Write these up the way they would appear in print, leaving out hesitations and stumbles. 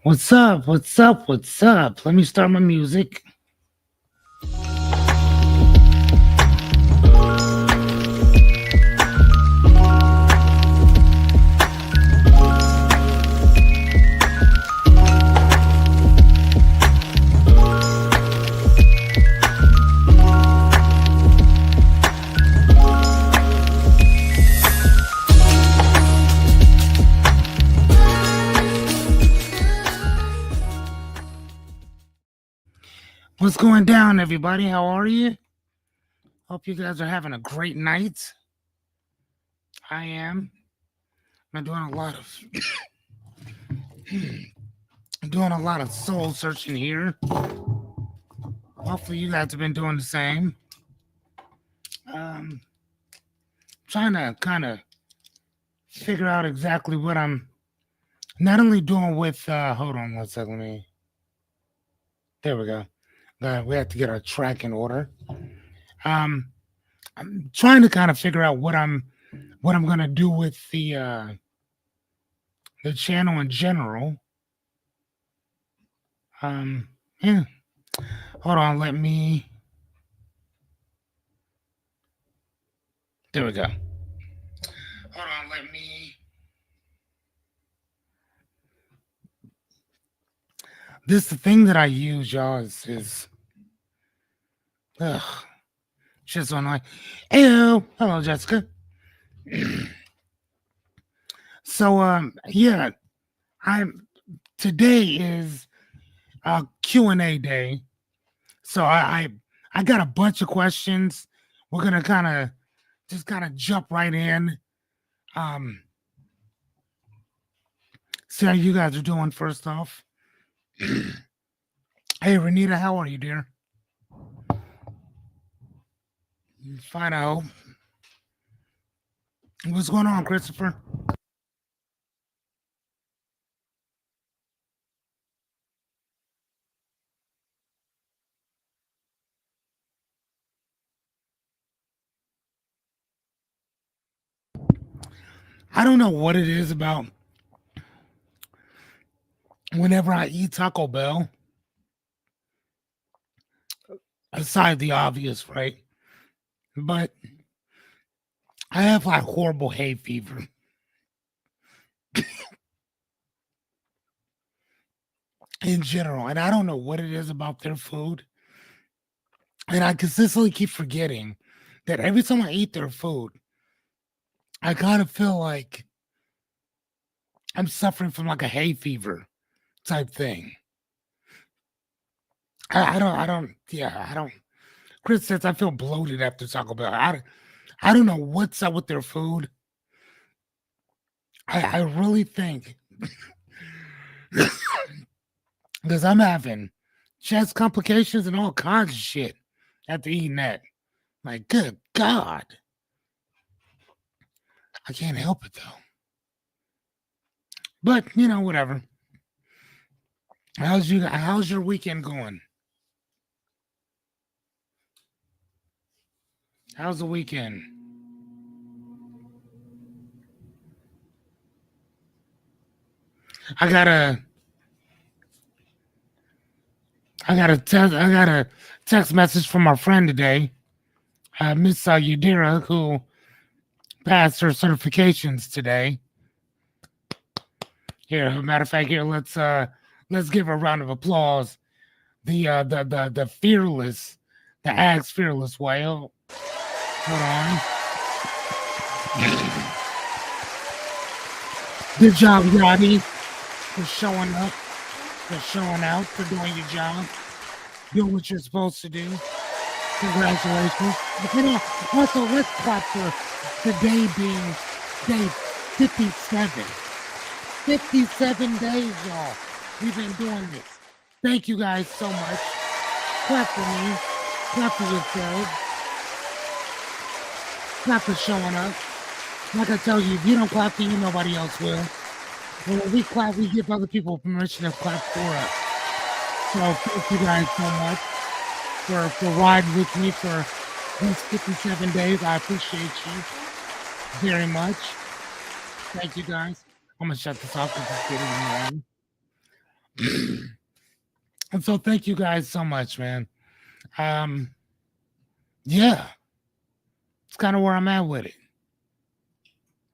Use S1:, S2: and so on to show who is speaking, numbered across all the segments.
S1: What's up? What's up? What's up? Let me start my music. What's going down, everybody? How are you? Hope you guys are having a great night. I am. I'm doing a lot of soul searching here. Hopefully, you guys have been doing the same. Trying to kind of figure out exactly what I'm not only doing with. Hold on one second. There we go. We have to get our track in order. I'm trying to kind of figure out what I'm gonna do with the channel in general. Yeah. Hold on, let me. There we go. Hold on, let me. This the thing that I use, y'all, is just on like, hello, Jessica. So yeah, today is Q&A day. So I got a bunch of questions. We're gonna kind of jump right in. See how you guys are doing first off. Hey Renita, how are you, dear? Fine, I hope. What's going on, Christopher? I don't know what it is about whenever I eat Taco Bell, aside the obvious, right? But I have like horrible hay fever. In general, and I don't know what it is about their food. And I consistently keep forgetting that every time I eat their food, I kind of feel like I'm suffering from like a hay fever type thing. I don't. Chris says I feel bloated after Taco Bell. I don't know what's up with their food. I really think because I'm having chest complications and all kinds of shit after eating that. Like, good God. I can't help it though. But whatever. How's your weekend going? How's the weekend? I got a text message from our friend today, Miss Yadira, who passed her certifications today. Here, as a matter of fact, here let's give her a round of applause. The fearless, the Axe Fearless Whale. Hold on. Good job, Yachty, for showing up, for showing out, for doing your job, doing what you're supposed to do. Congratulations. Also, let's clap for today being day 57. 57 days, y'all. We've been doing this. Thank you guys so much. Clap for me. Clap for yourselves. Clap for showing up. Like I tell you, if you don't clap for you, nobody else will. And when we clap, we give other people permission to clap for us. So thank you guys so much for riding with me for these 57 days. I appreciate you. very much. Thank you guys. I'm gonna shut this off because it's getting annoying. And so thank you guys so much, man. Um, yeah, it's kind of where I'm at with it.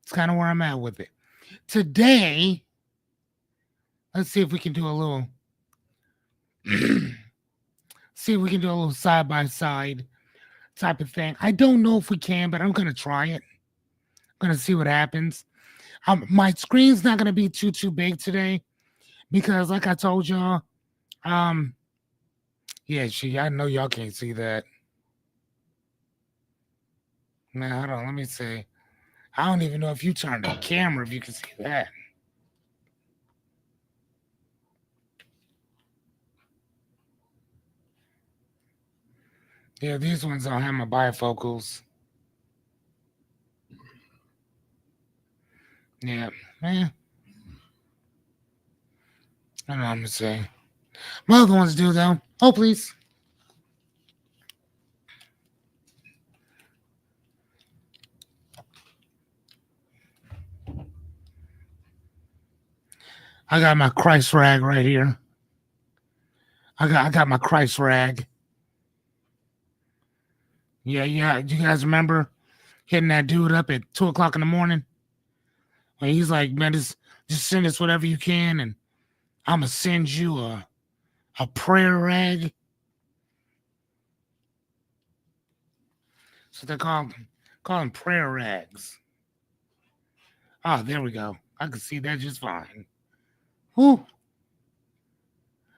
S1: It's kind of where I'm at with it. Today, let's see if we can do a little see if we can do a little side by side type of thing. I don't know if we can, but I'm gonna try it. I'm gonna see what happens. My screen's not gonna be too big today because, like I told y'all, um, yeah, I know y'all can't see that. Now, hold on, let me see. I don't even know if you turned the camera if you can see that. Yeah, these ones don't have my bifocals. Yeah, man. I don't know what I'm gonna say. My other ones do though. Oh, please. I got my Christ rag right here. I got my Christ rag. Yeah, yeah. You guys remember hitting that dude up at 2 o'clock in the morning? When he's like, man, just send us whatever you can, and I'ma send you a prayer rag. So they call them prayer rags. Oh, there we go. I can see that just fine. Whew.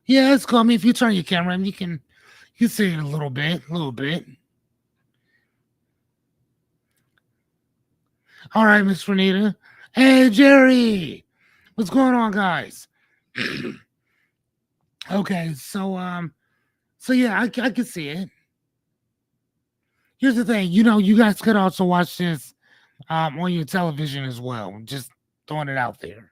S1: Yeah, that's cool. I mean, if you turn your camera on, you see it a little bit, a little bit. All right, Miss Renita. Hey, Jerry. What's going on, guys? Okay, so yeah, I can see it. Here's the thing, you guys could also watch this on your television as well. Just throwing it out there.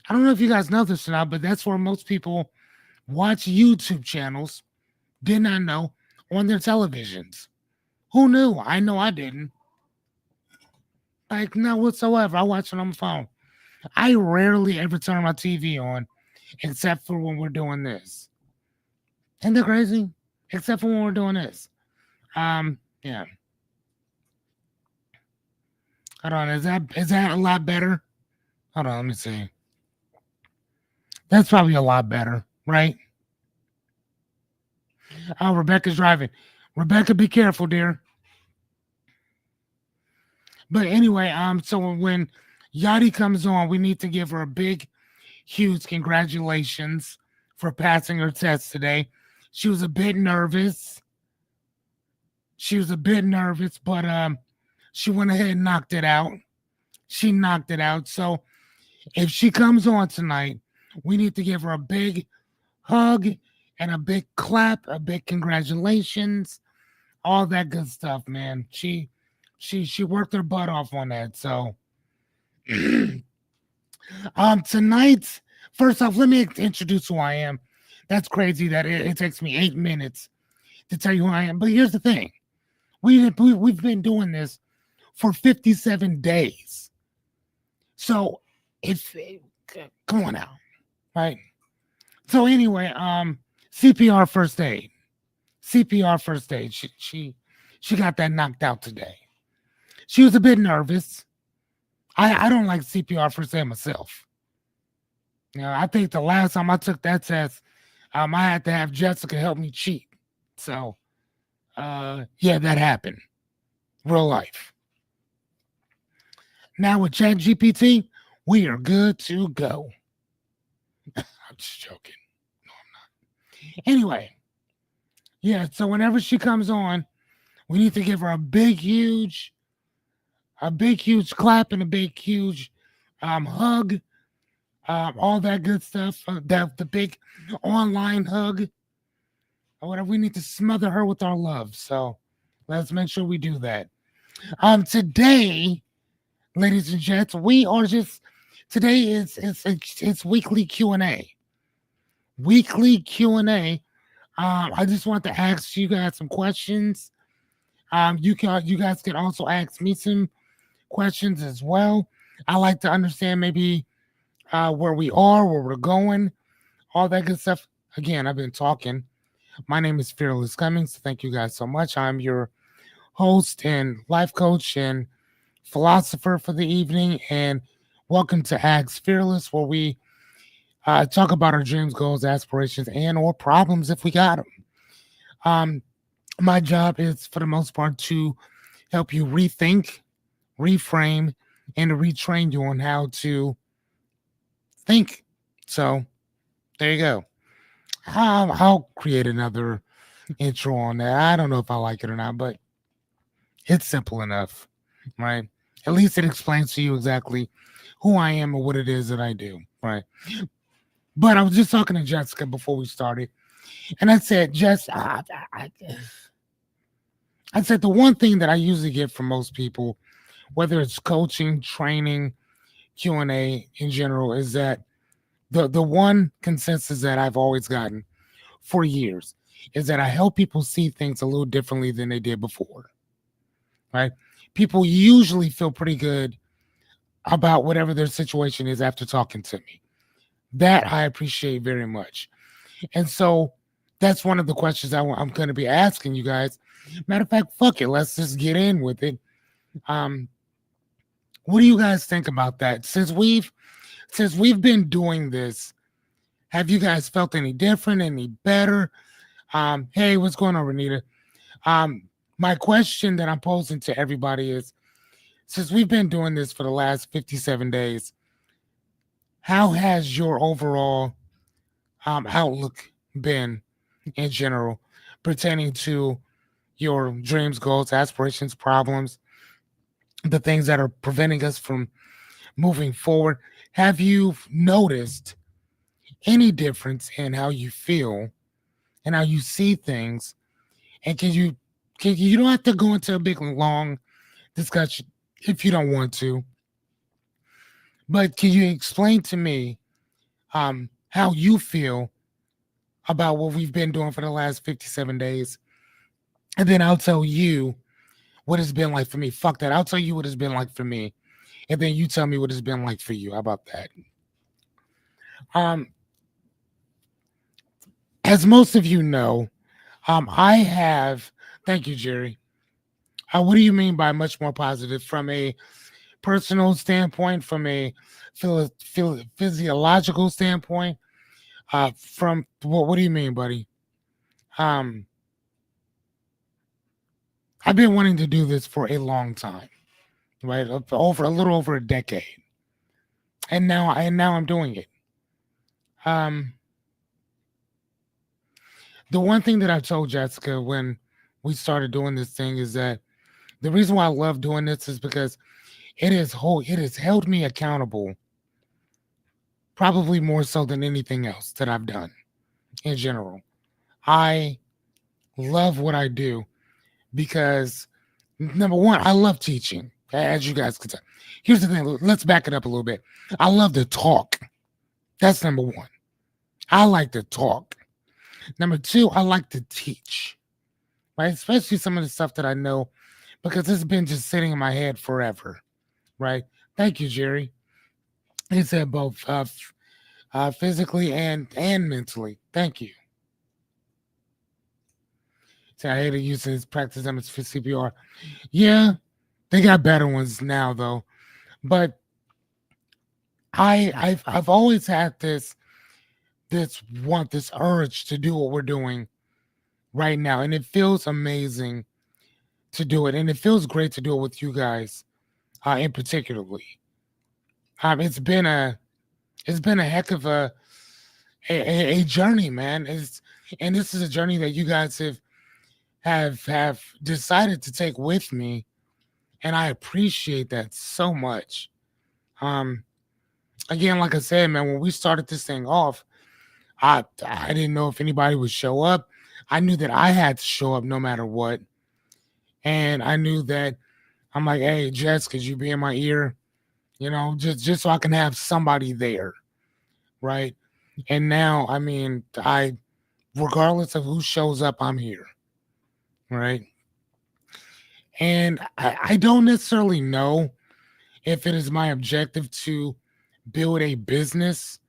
S1: I don't know if you guys know this or not, but that's where most people watch YouTube channels. Did not know on their televisions. Who knew? I know I didn't. Like, no whatsoever. I watch it on my phone. I rarely ever turn my TV on, except for when we're doing this. Isn't that crazy? Except for when we're doing this. Yeah. Hold on. Is that a lot better? Hold on. Let me see. That's probably a lot better, right? Oh, Rebecca's driving. Rebecca, be careful, dear. But anyway, so when Yadi comes on, we need to give her a big, huge congratulations for passing her test today. She was a bit nervous. But she went ahead and knocked it out. She knocked it out. So if she comes on tonight, we need to give her a big hug and a big clap, a big congratulations, all that good stuff, man. She worked her butt off on that. So tonight, first off, let me introduce who I am. That's crazy that it takes me 8 minutes to tell you who I am. But here's the thing. We've been doing this for 57 days. So if come on now, right? So anyway, CPR first aid. CPR first aid. She got that knocked out today. She was a bit nervous. I don't like CPR first aid myself. I think the last time I took that test, I had to have Jessica help me cheat. So yeah, that happened. Real life. Now with ChatGPT, we are good to go. I'm just joking. No, I'm not. Anyway, yeah, so whenever she comes on, we need to give her a big, huge clap and a big, huge hug, all that good stuff. The big online hug, or whatever. We need to smother her with our love. So let's make sure we do that. Today, ladies and gents, today is weekly Q&A. Weekly Q&A. I just want to ask you guys some questions. You guys can also ask me some questions as well. I like to understand maybe where we are, where we're going, all that good stuff. Again, I've been talking. My name is Fearless Cummings. Thank you guys so much. I'm your host and life coach and philosopher for the evening. And welcome to Ask Fearless, where we talk about our dreams, goals, aspirations, and or problems if we got them. Um, my job is, for the most part, to help you rethink, reframe, and to retrain you on how to think. So there you go. I'll create another intro on that. I don't know if I like it or not, but it's simple enough, right? At least it explains to you exactly who I am and what it is that I do, right? But I was just talking to Jessica before we started, and I said, I said the one thing that I usually get from most people, whether it's coaching, training, Q&A in general, is that the one consensus that I've always gotten for years is that I help people see things a little differently than they did before, right? People usually feel pretty good about whatever their situation is after talking to me. That I appreciate very much. And so that's one of the questions I'm going to be asking you guys. Matter of fact, fuck it. Let's just get in with it. Um, what do you guys think about that? Since we've been doing this, have you guys felt any different, any better? Hey, what's going on, Renita? Um, my question that I'm posing to everybody is, since we've been doing this for the last 57 days, how has your overall outlook been in general pertaining to your dreams, goals, aspirations, problems, the things that are preventing us from moving forward? Have you noticed any difference in how you feel and how you see things? And you don't have to go into a big long discussion if you don't want to, but can you explain to me how you feel about what we've been doing for the last 57 days? And then I'll tell you what it's been like for me. Fuck that. I'll tell you what it's been like for me. And then you tell me what it's been like for you. How about that? Um, as most of you know, I have, thank you, Jerry. What do you mean by much more positive? From a personal standpoint, from a physiological standpoint, from what do you mean, buddy? Um, I've been wanting to do this for a long time, right? Over a little over a decade, and now I'm doing it. Um, the one thing that I told Jessica when we started doing this thing is that the reason why I love doing this is because it has held me accountable, probably more so than anything else that I've done in general. I love what I do because number one, I love teaching, as you guys can tell. Here's the thing, let's back it up a little bit. I love to talk. That's number one. I like to talk. Number two, I like to teach, right? Especially some of the stuff that I know because it's been just sitting in my head forever, right? Thank you, Jerry. He said both physically and mentally. Thank you. So I hate to use his practice them for CPR. Yeah, they got better ones now though. But I've always had this urge to do what we're doing right now, and it feels amazing to do it, and it feels great to do it with you guys, in particularly. It's been a heck of a journey, man. And this is a journey that you guys have decided to take with me, and I appreciate that so much. Um, again, like I said, man, when we started this thing off, I didn't know if anybody would show up. I knew that I had to show up no matter what, and I knew that I'm like, hey, Jess, could you be in my ear? Just so I can have somebody there, right? And now, I mean, regardless of who shows up, I'm here, right? And I don't necessarily know if it is my objective to build a business,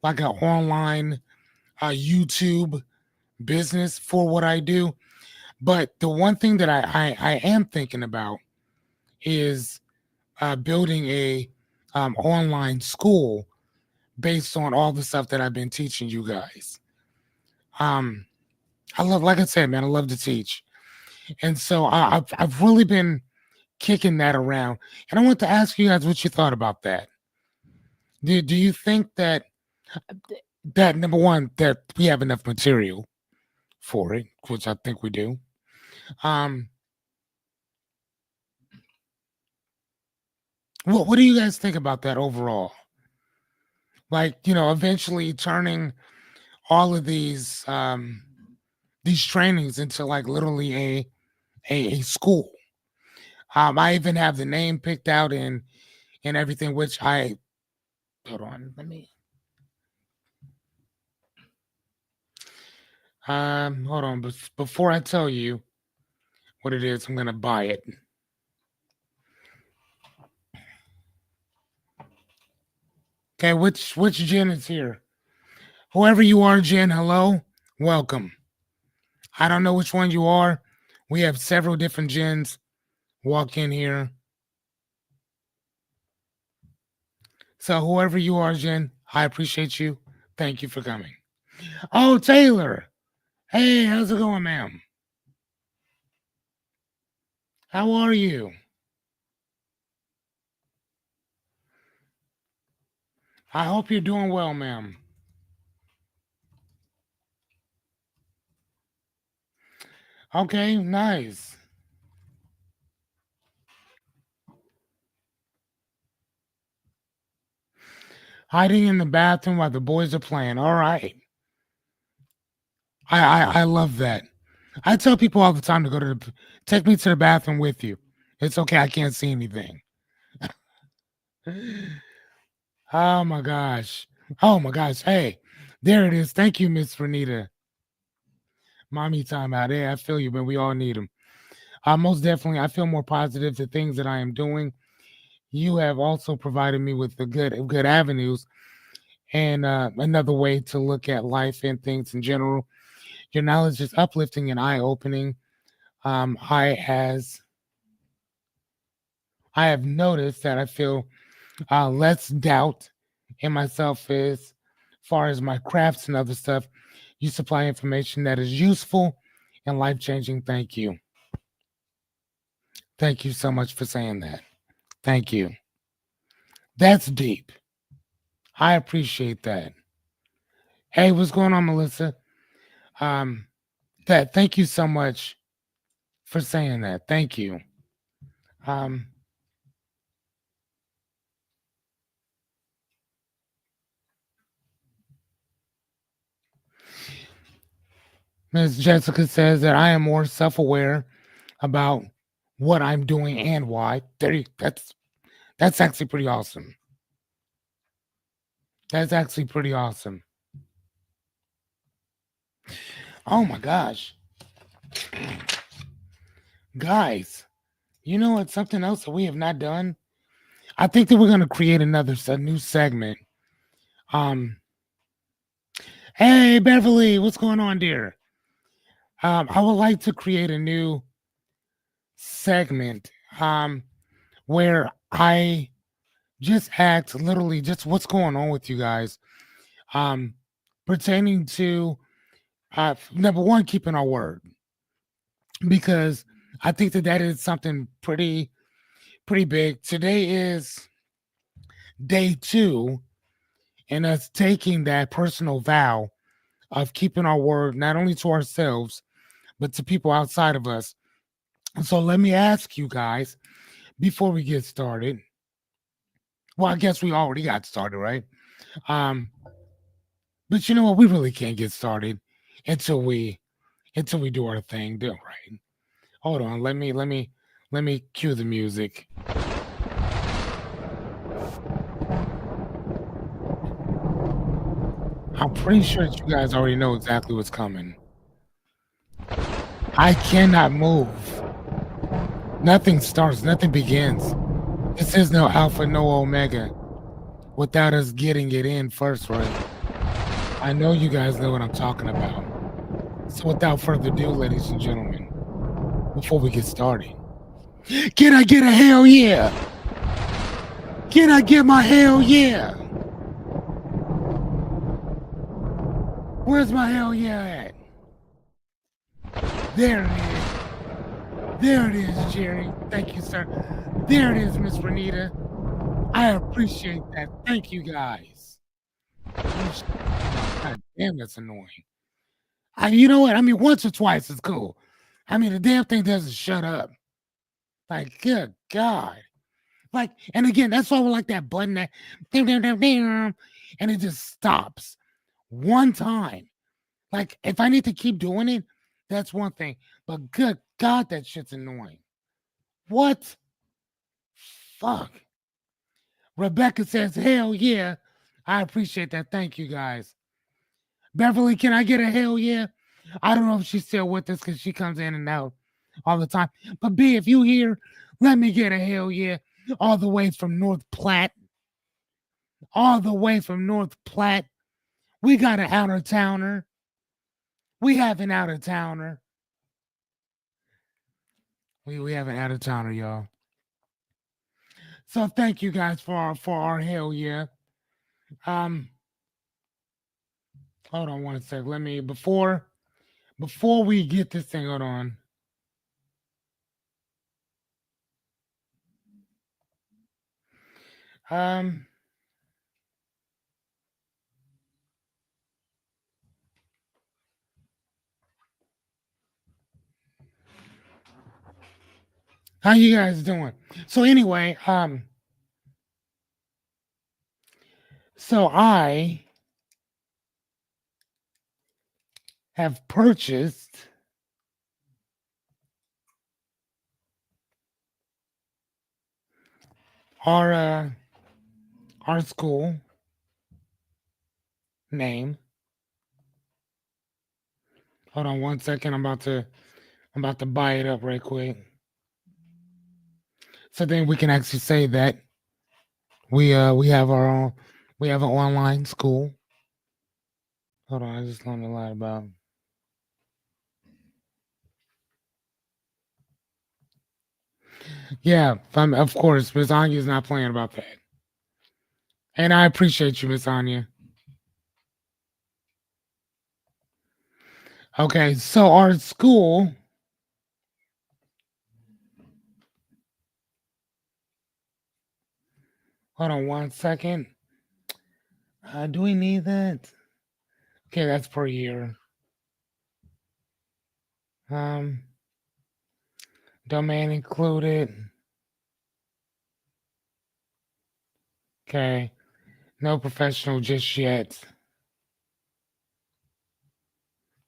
S1: like an online YouTube business for what I do. But the one thing that I am thinking about is building a online school based on all the stuff that I've been teaching you guys. Um, I love, like I said, man, I love to teach, and so I've really been kicking that around, and I want to ask you guys what you thought about that. Do you think that number one, that we have enough material for it, which I think we do. Um, what do you guys think about that overall? Like, eventually turning all of these trainings into like literally a school. I even have the name picked out and everything, which I hold on, let me hold on, but before I tell you what it is, I'm gonna buy it. Okay, which Jen is here? Whoever you are, Jen, hello, welcome. I don't know which one you are. We have several different Jens walk in here. So whoever you are, Jen, I appreciate you. Thank you for coming. Oh, Taylor. Hey, how's it going, ma'am? How are you? I hope you're doing well, ma'am. Okay, nice. Hiding in the bathroom while the boys are playing. All right. I love that. I tell people all the time to take me to the bathroom with you. It's okay. I can't see anything. Oh my gosh. Oh my gosh. Hey, there it is. Thank you, Miss Renita. Mommy time out. Hey, I feel you, but we all need them. Most definitely, I feel more positive the things that I am doing. You have also provided me with the good avenues and another way to look at life and things in general. Your knowledge is uplifting and eye opening. I have noticed that I feel less doubt in myself as far as my crafts and other stuff. You supply information that is useful and life changing. Thank you. Thank you so much for saying that. Thank you. That's deep. I appreciate that. Hey, what's going on, Melissa? Um, thank you so much for saying that. Thank you. Um, Ms. Jessica says that I am more self-aware about what I'm doing and why. That's actually pretty awesome. That's actually pretty awesome. Oh my gosh. Guys, you know what's something else that we have not done? I think that we're gonna create a new segment. Um, hey Beverly, what's going on, dear? I would like to create a new segment where I just ask literally just what's going on with you guys um pertaining to number one, keeping our word, because I think that that is something pretty big. Today is day 2 and us taking that personal vow of keeping our word not only to ourselves but to people outside of us. So let me ask you guys before we get started. Well, I guess we already got started, right? Um, but you know what? We really can't get started until we do our thing. Do right. Hold on. Let me cue the music. I'm pretty sure that you guys already know exactly what's coming. I cannot move. Nothing starts, nothing begins. This is no alpha, no omega without us getting it in first, right? I know you guys know what I'm talking about. So without further ado, ladies and gentlemen, before we get started, can I get a hell yeah? Can I get my hell yeah? Where's my hell yeah at? There it is. There it is, Jerry. Thank you, sir. There it is, Miss Renita. I appreciate that. Thank you, guys. God damn, that's annoying. You know what? I mean, once or twice is cool. I mean, the damn thing doesn't shut up. Like, good God. Like, and again, that's why I like that button that and it just stops one time. Like, if I need to keep doing it, that's one thing. But good God, that shit's annoying. What? Fuck. Rebecca says, hell yeah. I appreciate that. Thank you, guys. Beverly, can I get a hell yeah? I don't know if she's still with us because she comes in and out all the time. But B, if you here, let me get a hell yeah. All the way from North Platte. All the way from North Platte. We got an out of towner. We have an out of towner. We have an out of towner, y'all. So thank you guys for our hell yeah. Hold on one sec. Let me before we get this thing, hold on. Um How you guys doing? So anyway, so I have purchased our school name. Hold on one second. I'm about to buy it up right quick. So then we can actually say that we have our own, we have an online school. Hold on, I just learned a lot about. Yeah, of course, Miss Anya's not playing about that. And I appreciate you, Miss Anya. Okay, so our school. Hold on one second. Do we need that? Okay, that's per year. Um, Domain included. Okay, no professional just yet.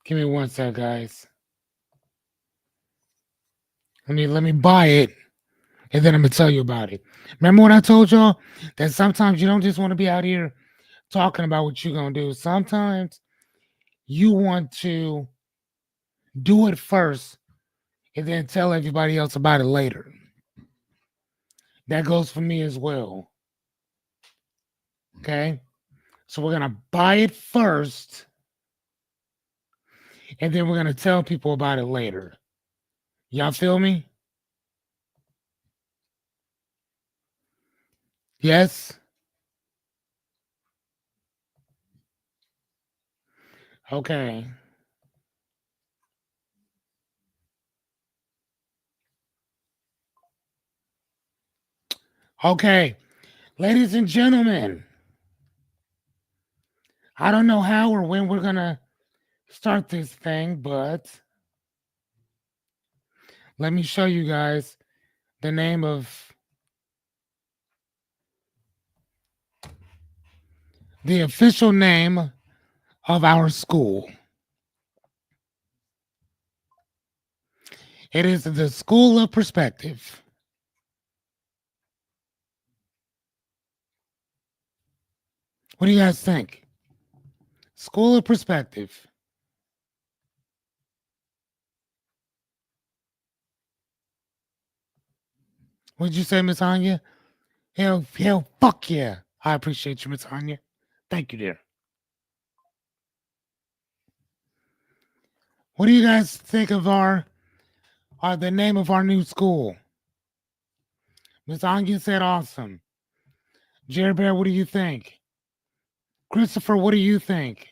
S1: Give me one sec, guys. Let me buy it, and then I'm gonna tell you about it. Remember what I told y'all that sometimes you don't just want to be out here talking about what you're gonna do. Sometimes you want to do it first and then tell everybody else about it later. That goes for me as well. Okay, so we're gonna buy it first, and then we're gonna tell people about it later. Y'all feel me? Yes. Okay. Okay, ladies and gentlemen, I don't know how or when we're gonna start this thing, but let me show you guys the name of the official name of our school. It is the School of Perspective. What do you guys think? School of Perspective. What'd you say, Miss Anya? Hell, fuck yeah. I appreciate you, Miss Anya. Thank you, dear. What do you guys think of our the name of our new school? Miss Anya said awesome. Jerry Bear, what do you think? Christopher, what do you think?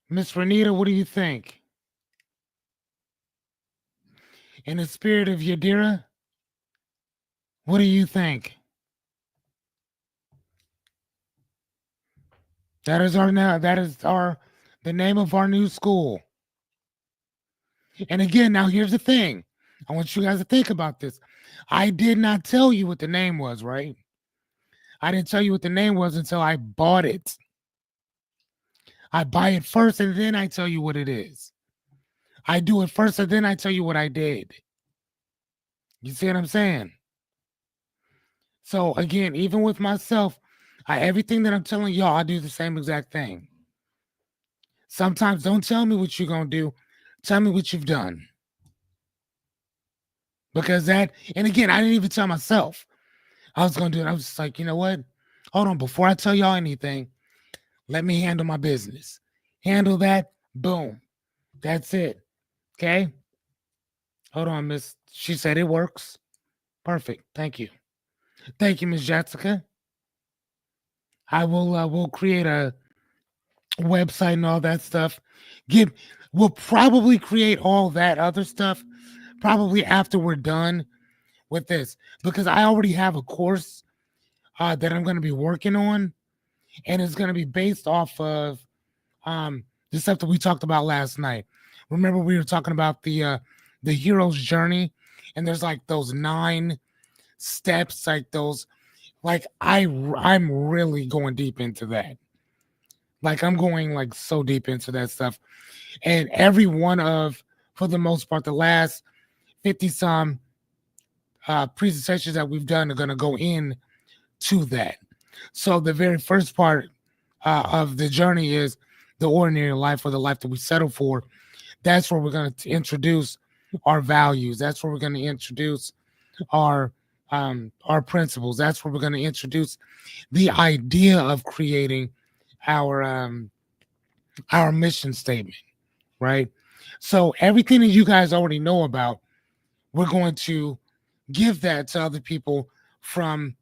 S1: Miss Renita, what do you think? In the spirit of Yadira, what do you think? That is our the name of our new school. And again, now here's the thing. I want you guys to think about this. I did not tell you what the name was, right? I didn't tell you what the name was until I bought it. I buy it first and then I tell you what it is. I do it first and then I tell you what I did. You see what I'm saying? So again, even with myself, everything that I'm telling y'all, I do the same exact thing. Sometimes don't tell me what you're gonna do. Tell me what you've done. Because that, and again, I didn't even tell myself I was gonna do it. I was just like, you know what? Hold on, before I tell y'all anything, let me handle my business. Handle that, boom. That's it. Okay. Hold on, Miss. She said it works. Perfect. Thank you. Thank you, Miss Jessica. I will create a website and all that stuff. We'll probably create all that other stuff probably after we're done with this because I already have a course that I'm going to be working on, and it's going to be based off of the stuff that we talked about last night. Remember, we were talking about the hero's journey, and there's like those 9 steps, like those. Like I'm really going deep into that. Like I'm going like so deep into that stuff. And every one of, for the most part, the last 50 some presentations that we've done are going to go in to that. So the very first part of the journey is the ordinary life, or the life that we settle for. That's where we're going to introduce our values. That's where we're going to introduce our principles. That's where we're going to introduce the idea of creating our mission statement, right? So everything that you guys already know about, we're going to give that to other people from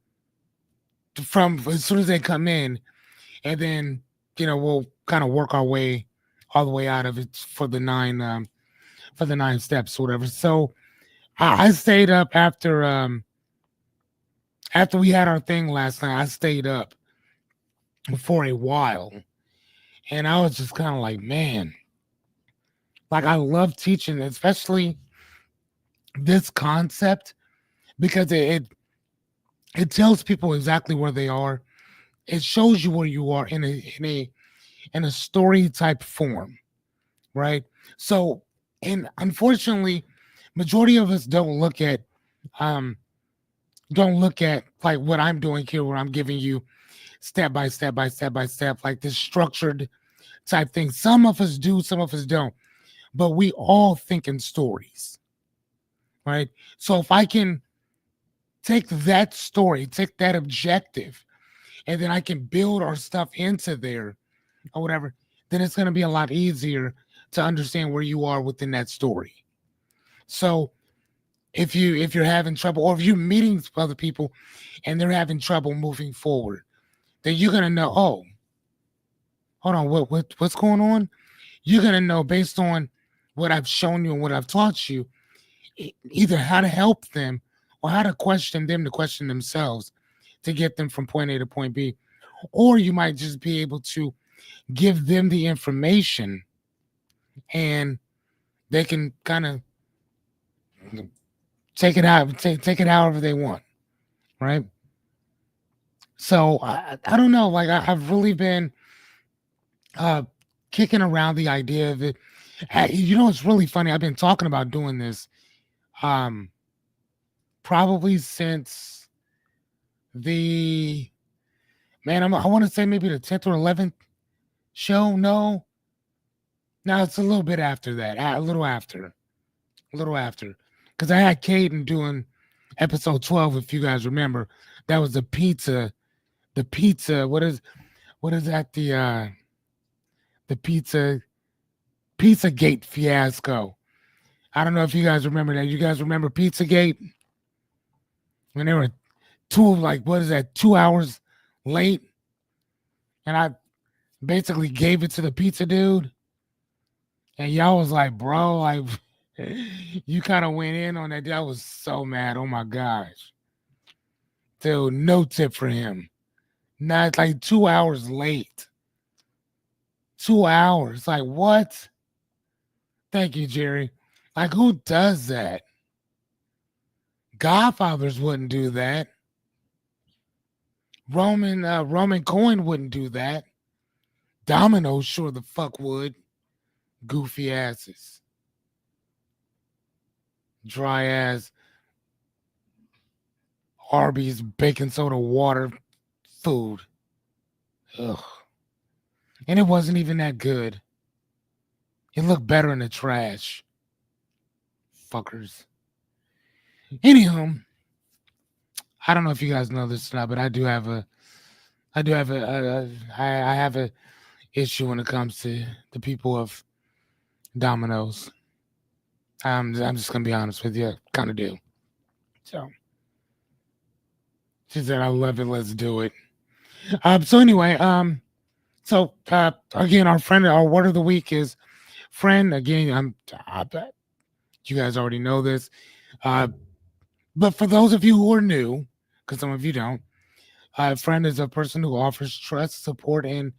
S1: as soon as they come in, and then we'll kind of work our way all the way out of it for the 9 steps or whatever. So I stayed up after we had our thing last night. I stayed up for a while, and I was just kind of like, man, like I love teaching, especially this concept, because it tells people exactly where they are. It shows you where you are in a story type form, right? So, and unfortunately, majority of us um don't look at like what I'm doing here, where I'm giving you step by step by step by step, like this structured type thing. Some of us do, some of us don't, but we all think in stories, right? So if I can take that story, take that objective, and then I can build our stuff into there or whatever, then it's going to be a lot easier to understand where you are within that story. So if you're having trouble, or if you're meeting other people and they're having trouble moving forward, then you're gonna know, oh, hold on, what's going on? You're gonna know based on what I've shown you and what I've taught you, either how to help them or how to question them to question themselves to get them from point A to point B. Or you might just be able to give them the information and they can kind of take it however they want, right? So I don't know, like I've really been uh kicking around the idea of it. It's really funny. I've been talking about doing this um probably since the I want to say maybe the 10th or 11th show. No, it's a little bit after that. A little after. because I had Caden doing episode 12, if you guys remember. That was the pizza. What is that? The Pizza Gate fiasco. I don't know if you guys remember that. You guys remember Pizzagate when they were what is that, 2 hours late? And I basically gave it to the pizza dude. And y'all was like, bro, like you kind of went in on that. I was so mad. Oh my gosh. Dude, no tip for him. Not like 2 hours late. 2 hours. Like what? Thank you, Jerry. Like who does that? Godfathers wouldn't do that. Roman Coin wouldn't do that. Domino's sure the fuck would. Goofy asses. Dry ass Arby's baking soda water food. Ugh. And it wasn't even that good. It looked better in the trash. Fuckers. Anywho, I don't know if you guys know this or not, but I have a issue when it comes to the people of Domino's. I'm just gonna be honest with you, kind of do. So she said, "I love it. Let's do it." So anyway, so again, our word of the week is friend. Again, I bet you guys already know this, but for those of you who are new, because some of you don't, friend is a person who offers trust, support, and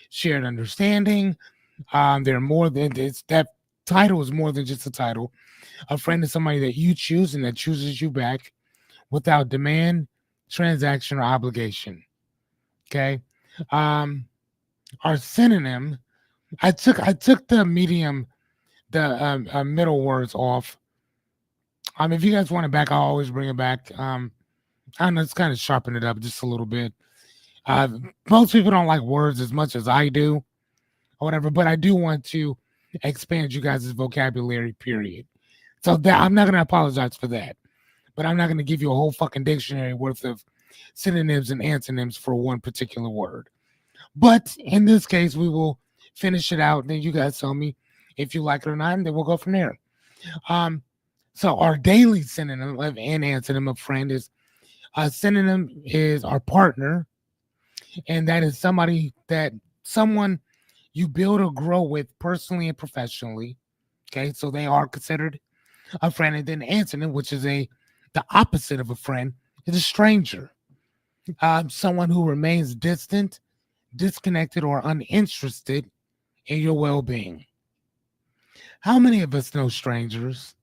S1: shared understanding. They're more than this. That title is more than just a title. A friend is somebody that you choose and that chooses you back without demand, transaction, or obligation. Okay. Our synonym. I took the medium, the middle words off. If you guys want it back, I'll always bring it back. I don't know, it's kind of sharpen it up just a little bit. Uh, Most people don't like words as much as I do, or whatever, but I do want to expand you guys' vocabulary. Period. So that I'm not gonna apologize for that, but I'm not gonna give you a whole fucking dictionary worth of synonyms and antonyms for one particular word. But in this case, we will finish it out, and then you guys tell me if you like it or not, and then we'll go from there. Um, so our daily synonym of an antonym of friend is a synonym is our partner, and that is someone you build or grow with personally and professionally. Okay, so they are considered a friend, and then antonym, which is the opposite of a friend, is a stranger. Someone who remains distant, disconnected, or uninterested in your well-being. How many of us know strangers?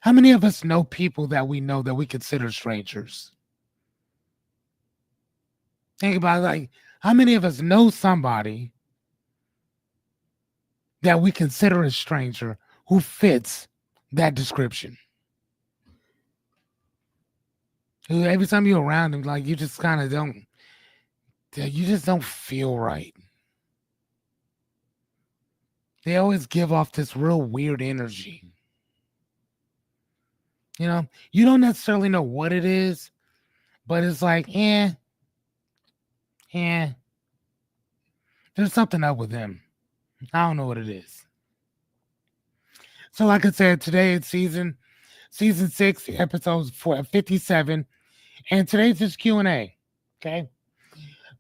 S1: How many of us know people that we know that we consider strangers? Think about it, like how many of us know somebody that we consider a stranger who fits that description? Who every time you're around them, like you just kind of don't, you just don't feel right. They always give off this real weird energy. You don't necessarily know what it is, but it's like, there's something up with them. I don't know what it is. So, like I said, today it's season 6, episodes 57, and today's just Q&A. Okay.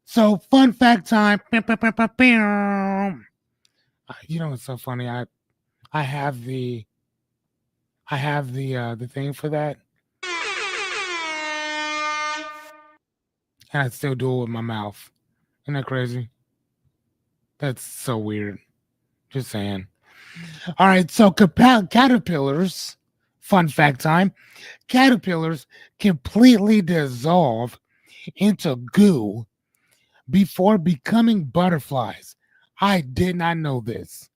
S1: So, fun fact time. It's so funny. I have the thing for that, and I still do it with my mouth. Isn't that crazy? That's so weird. Just saying. All right, so caterpillars, fun fact time. Caterpillars completely dissolve into goo before becoming butterflies. I did not know this.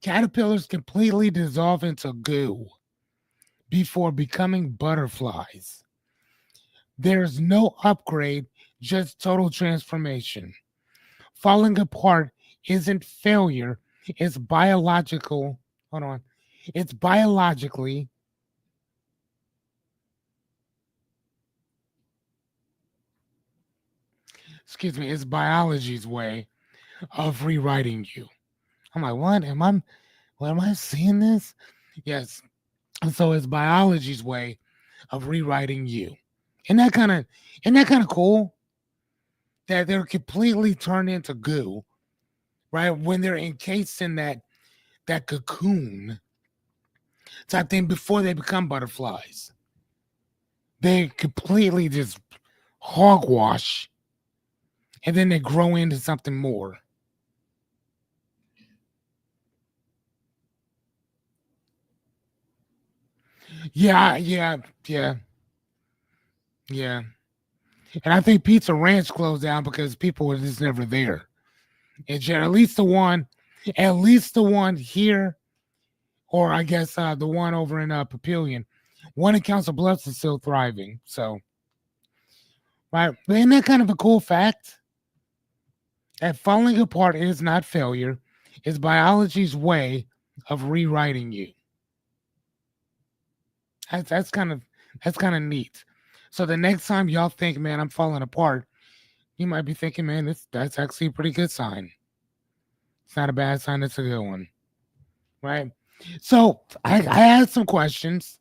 S1: Caterpillars completely dissolve into goo before becoming butterflies. There's no upgrade, just total transformation. Falling apart isn't failure, it's biological. Hold on. It's biologically excuse me, it's biology's way of rewriting you. I'm like, what? Am I seeing this? Yes. And so it's biology's way of rewriting you. And that kind of and that kind of cool that they're completely turned into goo, right? When they're encased in that cocoon type thing before they become butterflies. They completely just hogwash and then they grow into something more. Yeah, yeah, yeah, yeah. And I think Pizza Ranch closed down because people were just never there. And at least the one here, or I guess the one over in Papillion, one in Council Bluffs is still thriving. So, right, but isn't that kind of a cool fact? That falling apart is not failure; it's biology's way of rewriting you. That's that's kind of that's kind of neat. So the next time y'all think, man, I'm falling apart, you might be thinking, man, that's actually a pretty good sign. It's not a bad sign; it's a good one, right? So I had some questions.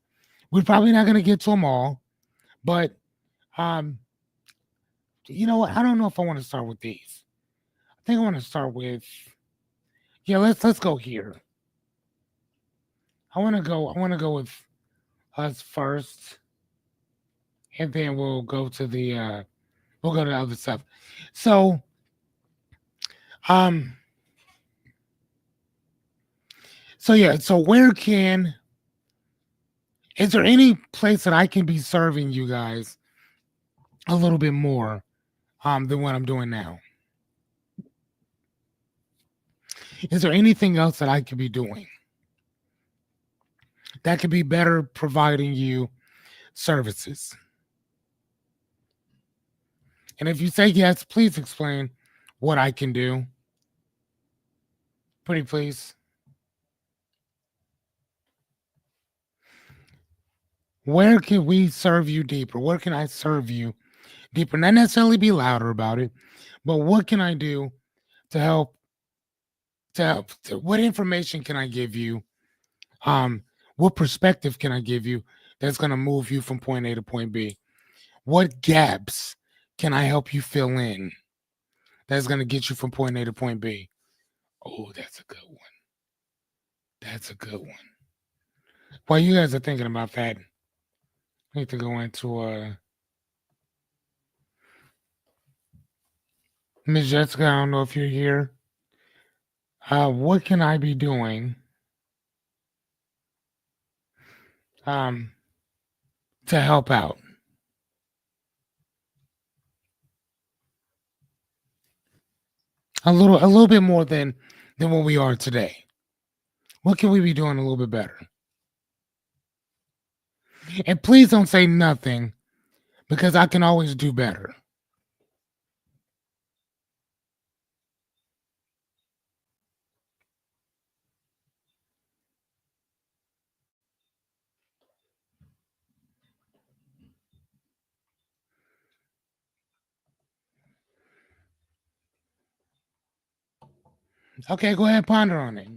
S1: We're probably not going to get to them all, but um, you know what? I don't know if I want to start with these. I think I want to start with yeah. Let's go here. I want to go with us first, and then we'll go to the other stuff. So um so yeah. So where can is there any place that I can be serving you guys a little bit more than what I'm doing now? Is there anything else that I could be doing that could be better providing you services? And if you say yes, please explain what I can do. Pretty please. Where can we serve you deeper? Where can I serve you deeper? Not necessarily be louder about it, but what can I do to help what information can I give you? What perspective can I give you that's gonna move you from point A to point B? What gaps can I help you fill in that's gonna get you from point A to point B? Oh, that's a good one. That's a good one. While you guys are thinking about that, I need to go into Miss Jessica, I don't know if you're here. What can I be doing um to help out? A little bit more than what we are today. What can we be doing a little bit better? And please don't say nothing because I can always do better. Okay, go ahead, ponder on it.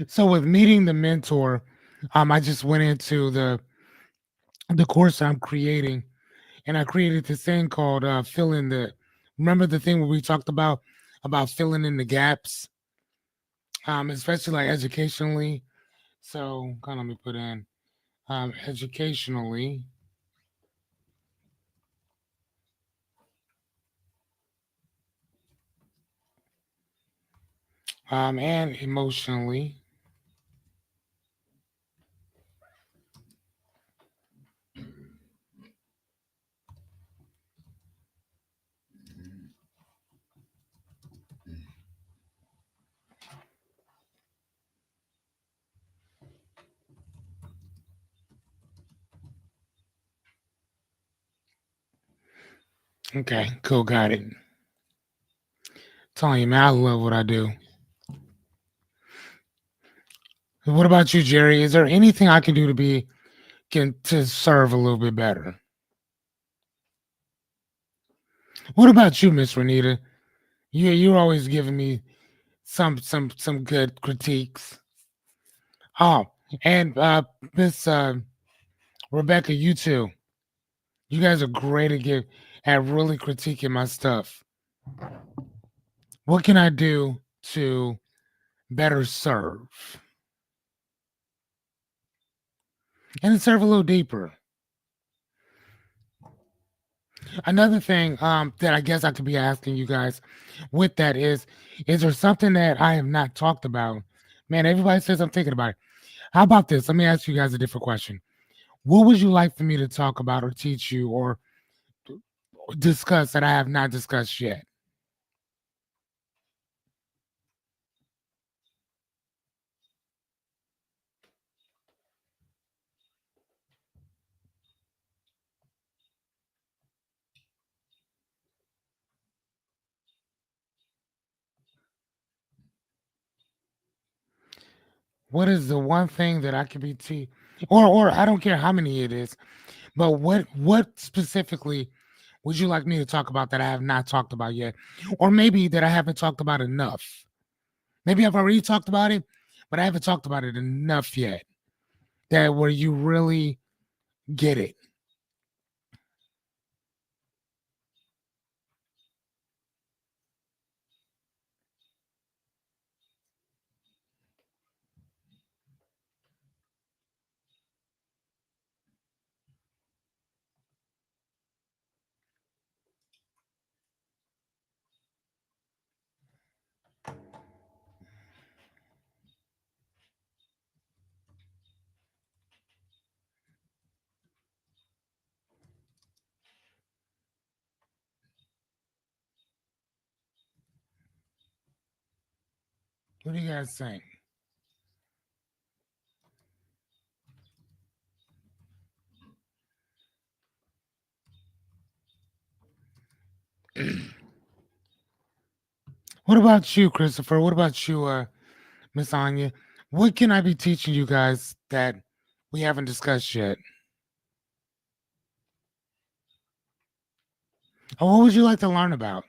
S1: So with meeting the mentor, I just went into the course I'm creating, and I created this thing called fill in the. Remember the thing where we talked about filling in the gaps, especially like educationally. So, kind of let me put in educationally, and emotionally. Okay, cool, got it. Telling you, man, I love what I do. What about you, Jerry? Is there anything I can do to be can to serve a little bit better? What about you, Miss Renita? You're always giving me some good critiques. Oh, and Miss Rebecca, you too. You guys are great at really critiquing my stuff. What can I do to better serve and serve a little deeper? Another thing that I guess I could be asking you guys with that is there something that I have not talked about? Man, everybody says I'm thinking about it. How about this? Let me ask you guys a different question. What would you like for me to talk about or teach you or discuss that I have not discussed yet? What is the one thing that I could be or I don't care how many it is, but what specifically would you like me to talk about that I have not talked about yet? Or maybe that I haven't talked about enough? Maybe I've already talked about it, but I haven't talked about it enough yet. That where you really get it. What do you guys think? What about you, Christopher? What about you, Miss Anya? What can I be teaching you guys that we haven't discussed yet? Or what would you like to learn about?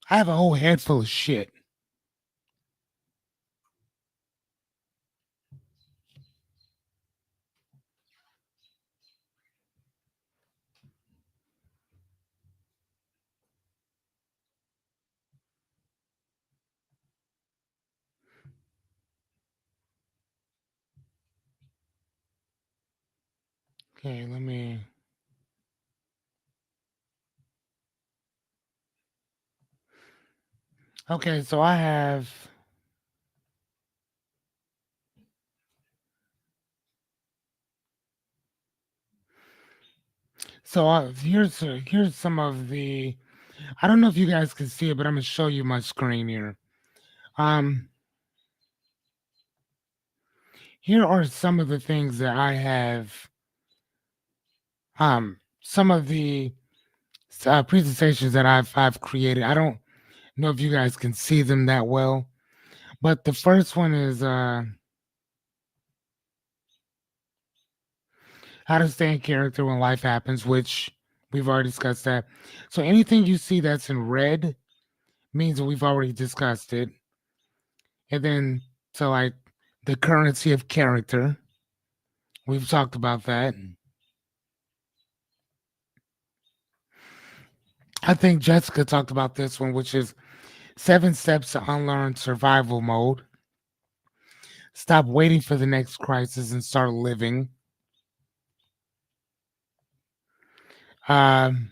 S1: I have a whole head full of shit. Okay, let me. Okay, so I have. So here's some of the. I don't know if you guys can see it, but I'm gonna show you my screen here. Um, Here are some of the things that I have. Some of the presentations that I've created. I don't know if you guys can see them that well, but the first one is how to stay in character when life happens, which we've already discussed that. So anything you see that's in red means that we've already discussed it. And then so like the currency of character, we've talked about that. I think Jessica talked about this one, which is 7 steps to unlearn survival mode. Stop waiting for the next crisis and start living. Um,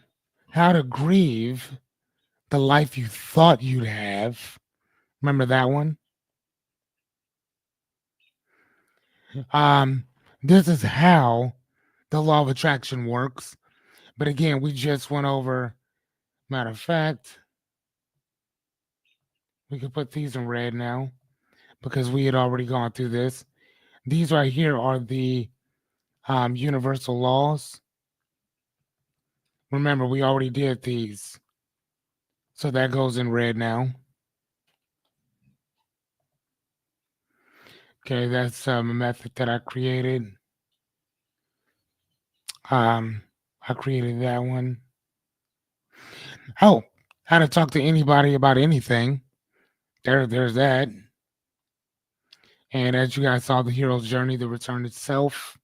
S1: how to grieve the life you thought you'd have. Remember that one? Um, this is how the law of attraction works. But again, we just went over, matter of fact, we could put these in red now because we had already gone through this. These right here are the universal laws. Remember, we already did these. So that goes in red now. Okay, that's a method that I created. Um, I created that one. Oh, how to talk to anybody about anything. There's that. And as you guys saw, the hero's journey, the return itself.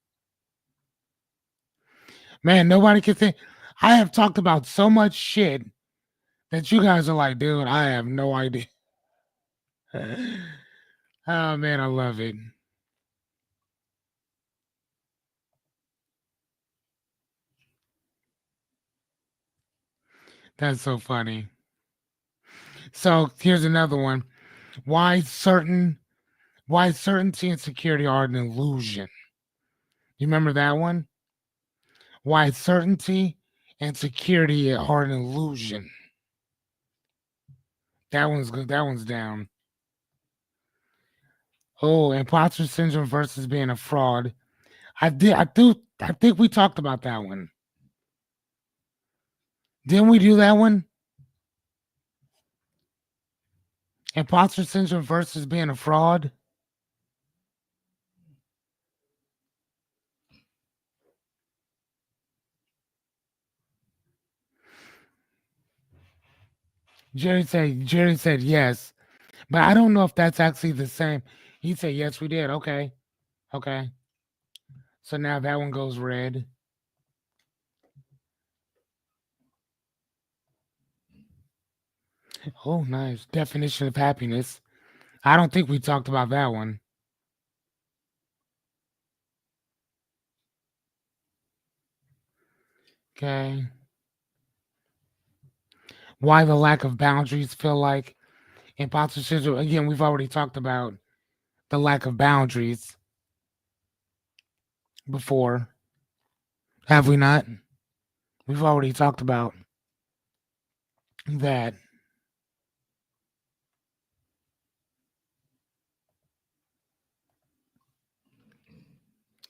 S1: Man, nobody can think. I have talked about so much shit that you guys are like, dude, I have no idea. Oh man, I love it. That's so funny. So here's another one. Why certain why certainty and security are an illusion. You remember that one? Why certainty and security are an illusion. That one's good. That one's down. Oh, imposter syndrome versus being a fraud. I think we talked about that one. Didn't we do that one? Imposter syndrome versus being a fraud. Jerry said yes, but I don't know if that's actually the same. He said yes, we did. Okay. Okay. So now that one goes red. Oh, nice. Definition of happiness. I don't think we talked about that one. Okay. Why the lack of boundaries feel like imposter syndrome. Again, we've already talked about the lack of boundaries before. Have we not? We've already talked about that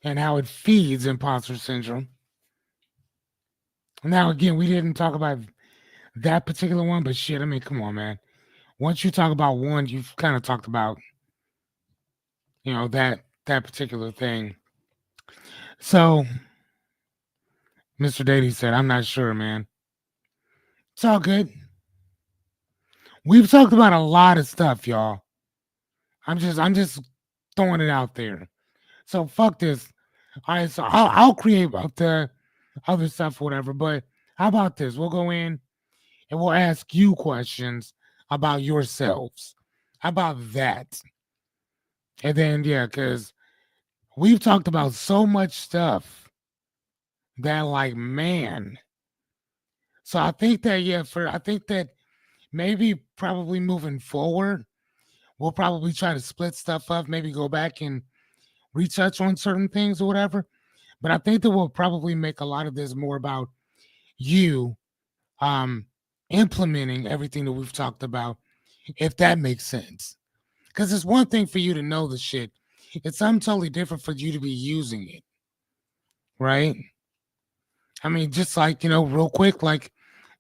S1: and how it feeds imposter syndrome. Now, again, we didn't talk about that particular one, but shit, I mean, come on, man. Once you talk about one, you've kind of talked about, that particular thing. So, Mr. Dady said, I'm not sure, man. It's all good. We've talked about a lot of stuff, y'all. I'm just throwing it out there. So fuck this. All right, so I'll create up the other stuff, whatever. But how about this? We'll go in and we'll ask you questions about yourselves. How about that? And then yeah, because we've talked about so much stuff that like man. So I think that I think that maybe probably moving forward, we'll probably try to split stuff up, maybe go back and retouch on certain things or whatever. But I think that we'll probably make a lot of this more about you um implementing everything that we've talked about, if that makes sense. Because it's one thing for you to know the shit. It's something totally different for you to be using it, right? I mean, just like, real quick, like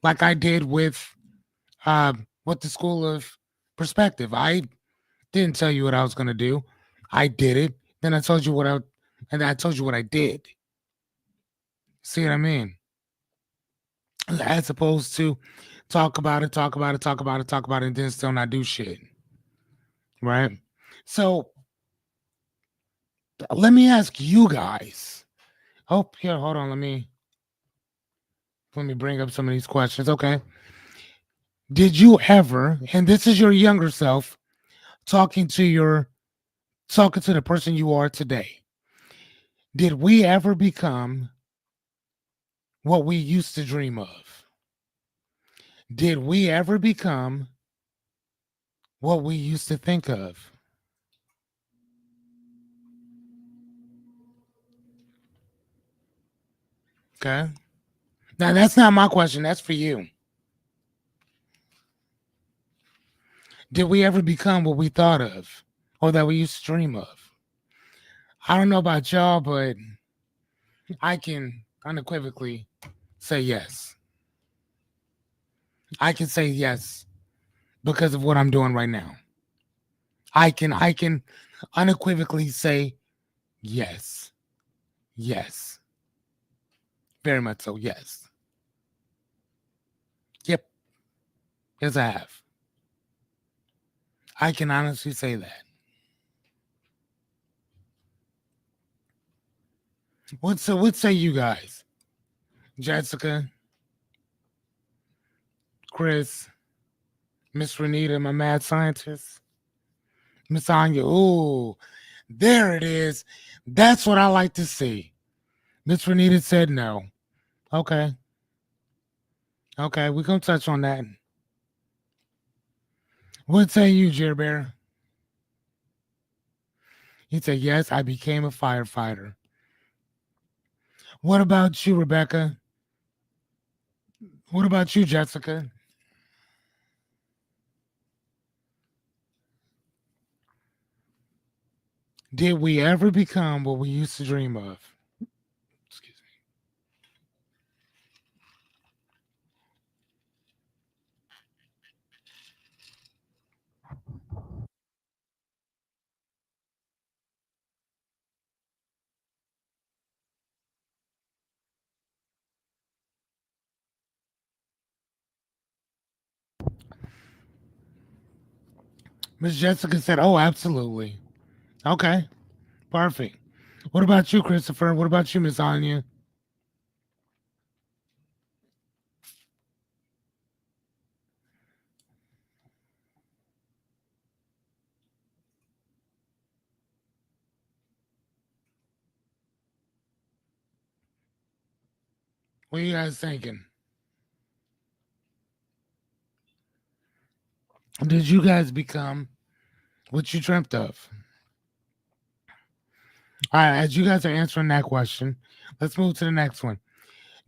S1: I did with the school of perspective. I didn't tell you what I was gonna do. I did it. Then I told you what I did. See what I mean? As opposed to talk about it, talk about it, talk about it, talk about it, and then still not do shit. Right? So let me ask you guys. Oh, here, hold on. Let me bring up some of these questions. Okay. Did you ever, and this is your younger self talking to the person you are today. Did we ever become what we used to dream of? Did we ever become what we used to think of? Okay. Now that's not my question. That's for you. Did we ever become what we thought of or that we used to dream of? I don't know about y'all, but I can unequivocally say yes. I can say yes because of what I'm doing right now. I can unequivocally say yes. Yes. Very much so, yes. Yep. Yes, I have. I can honestly say that. What say you guys? Jessica, Chris, Miss Renita, my mad scientist, Miss Anya. Ooh, there it is. That's what I like to see. Miss Renita said no. Okay. Okay, we're gonna touch on that. What say you, Jer Bear? He said, yes, I became a firefighter. What about you, Rebecca? What about you, Jessica? Did we ever become what we used to dream of? Excuse me. Miss Jessica said, oh, absolutely. Okay, perfect. What about you, Christopher? What about you, Miss Anya? What are you guys thinking? Did you guys become what you dreamt of? All right, as you guys are answering that question, let's move to the next one.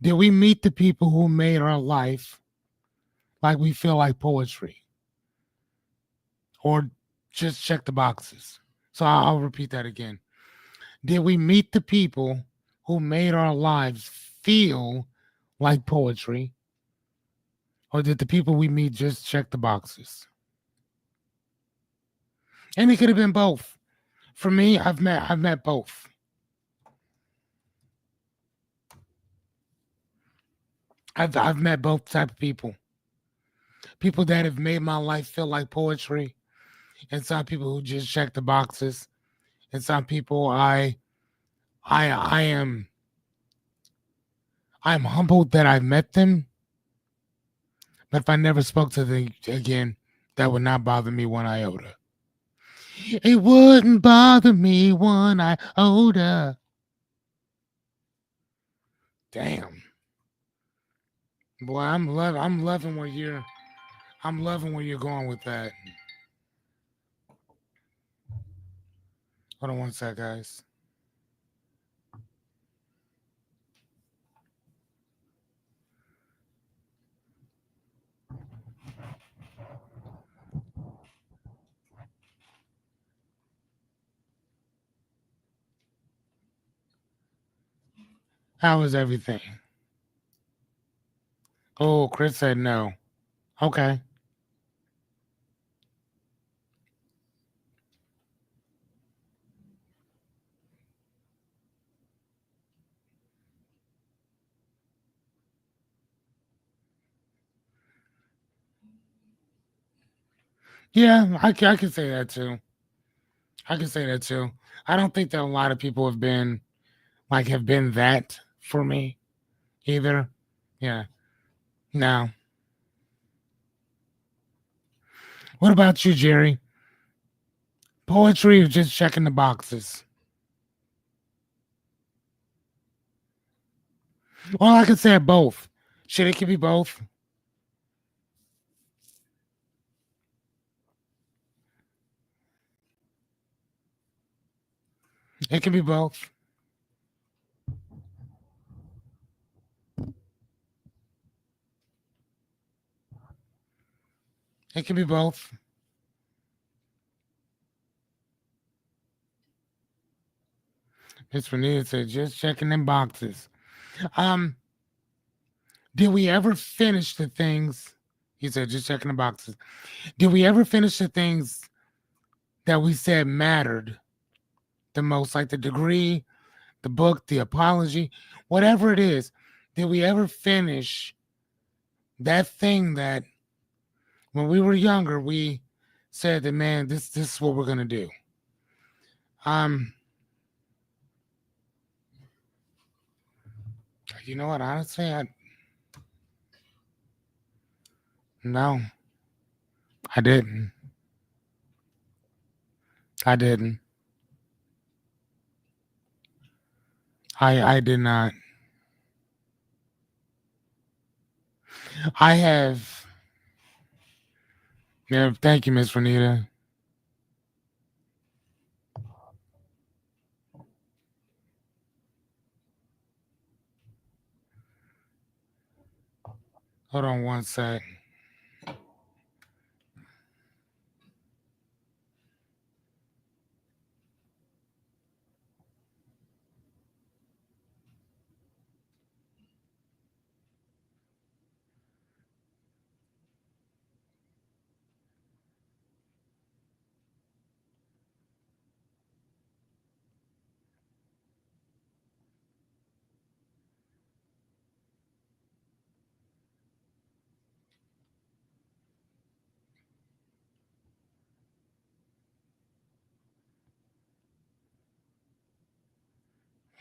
S1: Did we meet the people who made our life like we feel like poetry? Or just check the boxes? So I'll repeat that again. Did we meet the people who made our lives feel like poetry? Or did the people we meet just check the boxes? And it could have been both. For me, I've met both. I've met both type of people. People that have made my life feel like poetry, and some people who just check the boxes, and some people I am I'm humbled that I've met them, but if I never spoke to them again, that would not bother me one iota. It wouldn't bother me one iota. Damn, boy, I'm loving where you're going with that. Hold on one sec, guys. How is everything? Oh, Chris said no. Okay. Yeah, I can say that too. I can say that too. I don't think that a lot of people have been that for me either. Yeah. Now, what about you, Jerry? Poetry or just checking the boxes? Well, I could say both. Shit, it could be both. It can be both. It can be both. Miss Renita said just checking them boxes. Um, did we ever finish the things? You said just checking the boxes. Did we ever finish the things that we said mattered the most, like the degree, the book, the apology, whatever it is? Did we ever finish that thing that when we were younger we said that, man, this is what we're gonna do? Um, you know what? Honestly, I no, I didn't. I didn't. I did not. I have. Yeah, thank you, Miss Renita. Hold on one sec.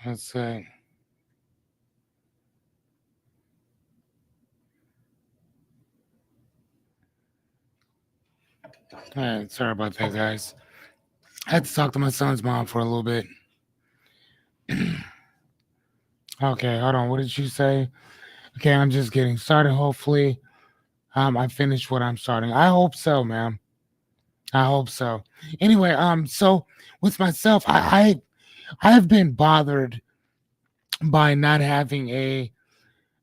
S1: One sec. All right, sorry about that, guys. I had to talk to my son's mom for a little bit. Okay, hold on. What did you say? Okay, I'm just getting started. Hopefully, I finished what I'm starting. I hope so, ma'am. I hope so. Anyway, so with myself, I have been bothered by not having a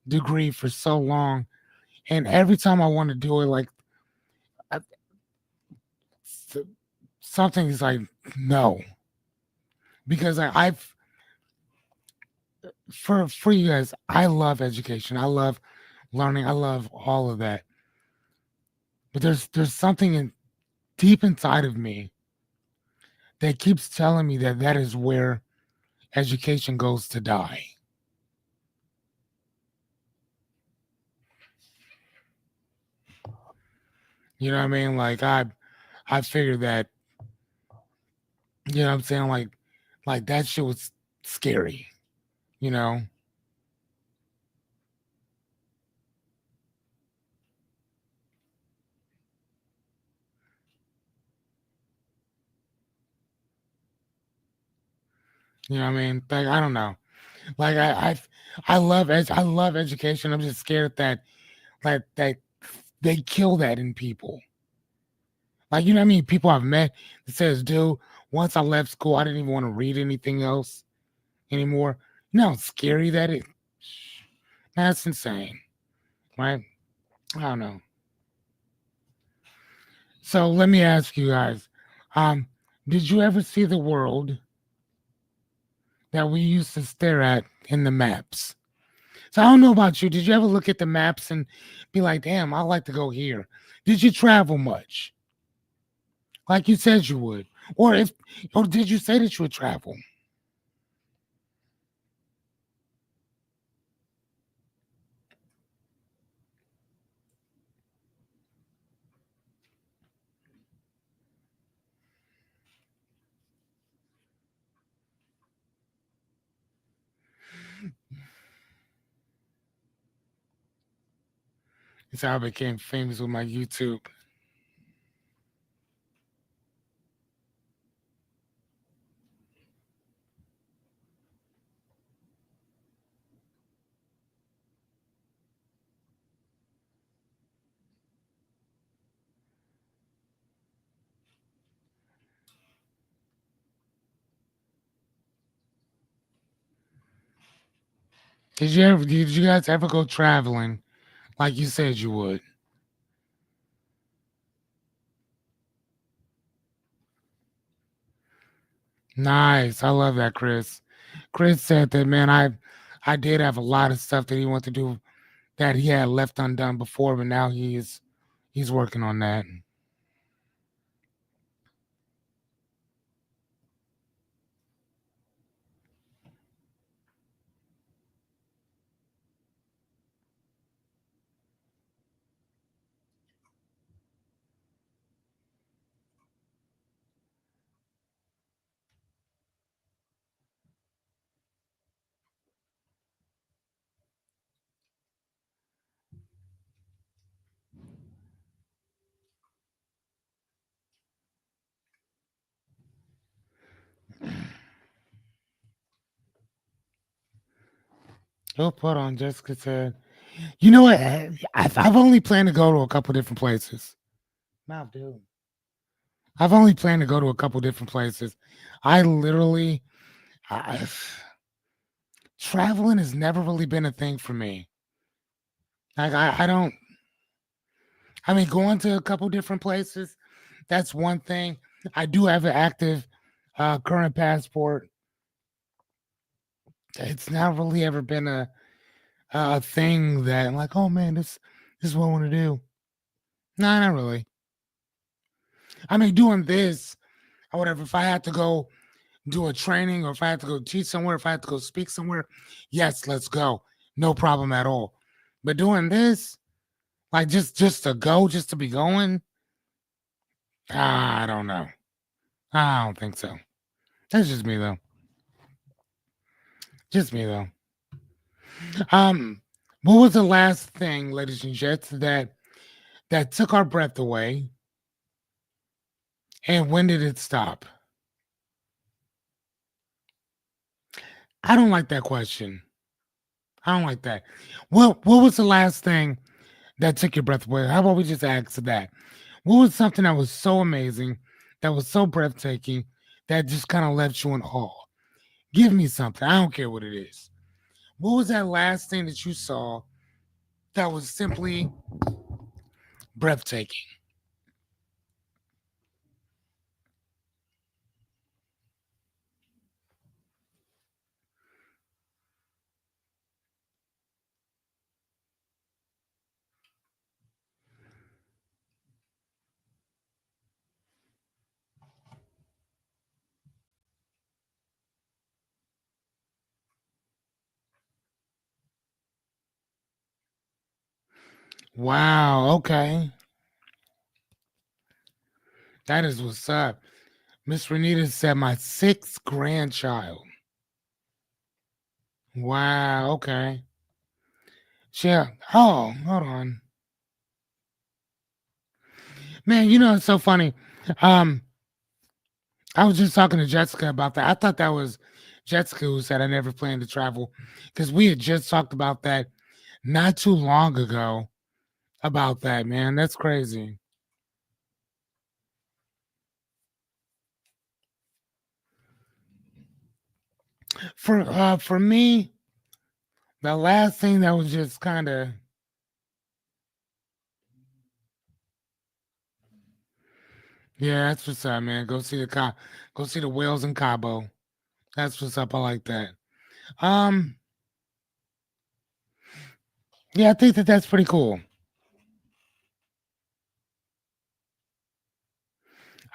S1: degree for so long, and every time I want to do it, like I- s- something is like no, because I've for you guys, I love education. I love learning. I love all of that. But there's something deep inside of me that keeps telling me that that is where education goes to die. You know what I mean? Like I figured that, you know what I'm saying? Like that shit was scary, you know? You know what I mean? Like I don't know. Like I love education. I'm just scared that that they kill that in people. Like, you know what I mean? People I've met that says, dude, once I left school, I didn't even want to read anything else anymore. You know how scary that is? That's insane, right? I don't know. So let me ask you guys, um, did you ever see the world that we used to stare at in the maps? So I don't know about you. Did you ever look at the maps and be like, damn, I'd like to go here? Did you travel much? Like you said you would. Or did you say that you would travel? It's how I became famous with my YouTube. Did you guys ever go traveling like you said you would? Nice. I love that, Chris. Chris said that, man, I did have a lot of stuff that he wanted to do that he had left undone before, but now he is He's working on that. Oh, hold on. Jessica said, "You know what? I've only planned to go to a couple different places. No, dude. I've only planned to go to a couple different places. I literally, I, traveling has never really been a thing for me. Like I don't. I mean, going to a couple different places, that's one thing. I do have an active current passport. It's not really ever been a thing that I'm like, oh man, this is what I want to do. No, not really. I mean, doing this or whatever. If I had to go do a training, or if I had to go teach somewhere, if I had to go speak somewhere, yes, let's go. No problem at all. But doing this, like just to go, just to be going, I don't know. I don't think so. That's just me though. Just me though. Um, what was the last thing, ladies and gents, that took our breath away, and when did it stop? I don't like that question. I don't like that. What was the last thing that took your breath away? How about we just ask that? What was something that was so amazing, that was so breathtaking, that just kind of left you in awe? Give me something. I don't care what it is. What was that last thing that you saw that was simply breathtaking? Wow. Okay. That is what's up. Miss Renita said my sixth grandchild. Wow. Okay. Yeah. Oh, hold on. Man, it's so funny. Um, I was just talking to Jessica about that. I thought that was Jessica who said I never planned to travel, because we had just talked about that not too long ago about that, man. That's crazy. For me, the last thing that was just kind of, yeah, that's what's up, man. Go see the whales in Cabo. That's what's up. I like that. Um, yeah, I think that that's pretty cool.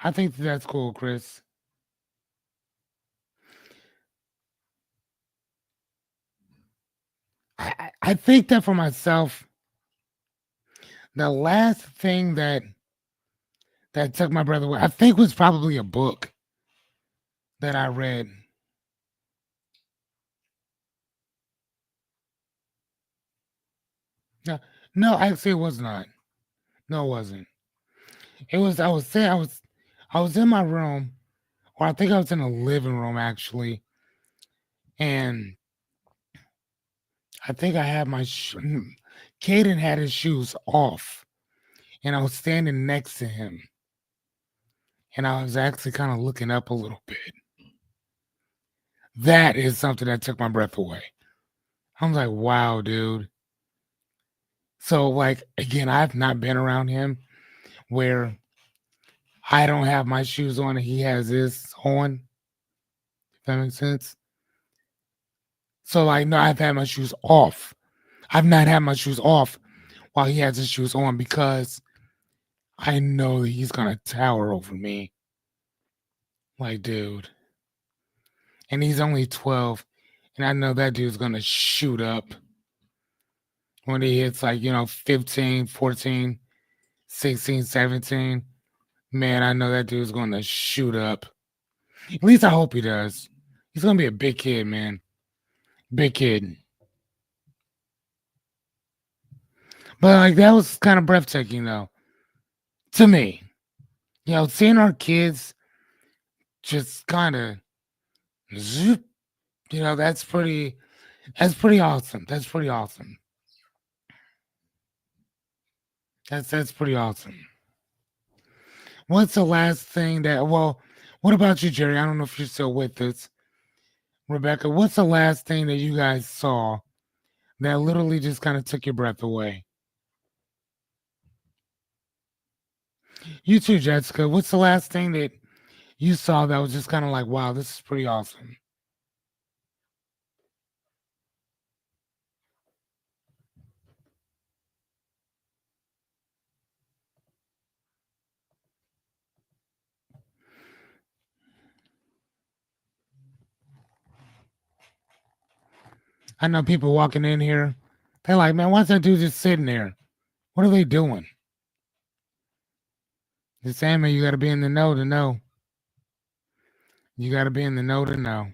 S1: I think that that's cool, Chris. I think that for myself, the last thing that took my breath away, I think, was probably a book that I read. No, no, actually, it was not. No, it wasn't. It was. I was saying I was in my room, or I think I was in a living room actually, and I think I had Caden had his shoes off, and I was standing next to him, and I was actually kind of looking up a little bit. That is something that took my breath away. I was like, wow, dude. So, like, again, I've not been around him where I don't have my shoes on and he has his on. If that makes sense. So, like, no, I've had my shoes off. I've not had my shoes off while he has his shoes on, because I know that he's gonna tower over me. Like, dude. And he's only 12. And I know that dude's gonna shoot up when he hits like, 15, 14, 16, 17. Man, I know that dude's gonna shoot up. At least I hope he does. He's gonna be a big kid, man. Big kid. But like that was kind of breathtaking though. To me. Seeing our kids just kind of zoop, that's pretty awesome. That's pretty awesome. That's pretty awesome. What's the last thing what about you, Jerry? I don't know if you're still with us. Rebecca, what's the last thing that you guys saw that literally just kind of took your breath away? You too, Jessica. What's the last thing that you saw that was just kind of like, wow, this is pretty awesome? I know people walking in here. They're like, man, why's that dude just sitting there? What are they doing? The same, man, you got to be in the know to know. You got to be in the know to know.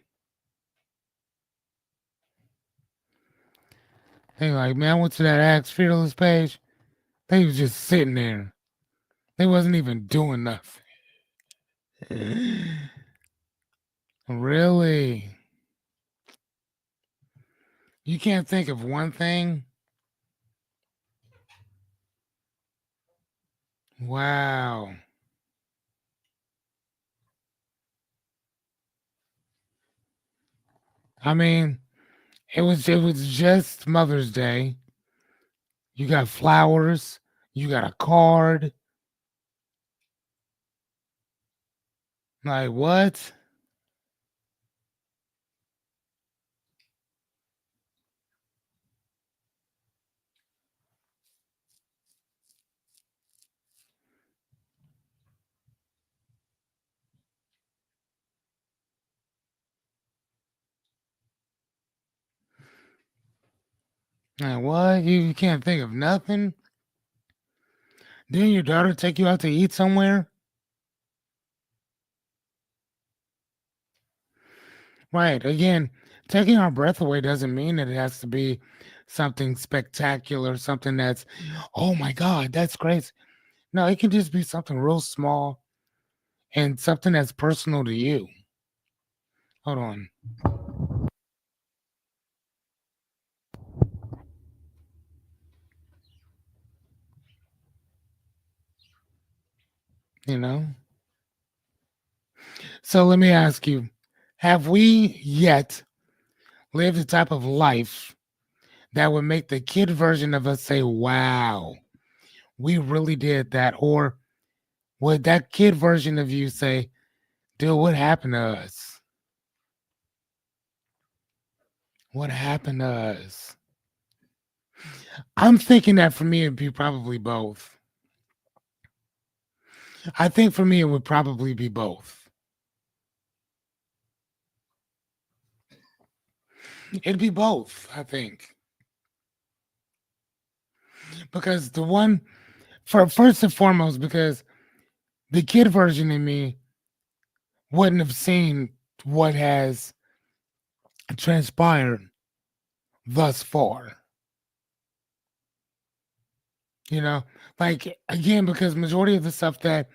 S1: They like, man, I went to that Axe Fearless page. They was just sitting there. They wasn't even doing nothing. Really? You can't think of one thing? Wow. I mean, it was just Mother's Day. You got flowers, you got a card. Like what? Like what? You can't think of nothing? Didn't your daughter take you out to eat somewhere? Right. Again, taking our breath away doesn't mean that it has to be something spectacular, something that's, oh my God, that's crazy. No, it can just be something real small and something that's personal to you. Hold on. You know? So let me ask you, have we yet lived a type of life that would make the kid version of us say, wow, we really did that? Or would that kid version of you say, dude, what happened to us? What happened to us? I'm thinking that for me, it'd be probably both. I think for me, it would probably be both. It'd be both, I think. Because the one, for first and foremost, because the kid version in me wouldn't have seen what has transpired thus far. You know, like again, because majority of the stuff that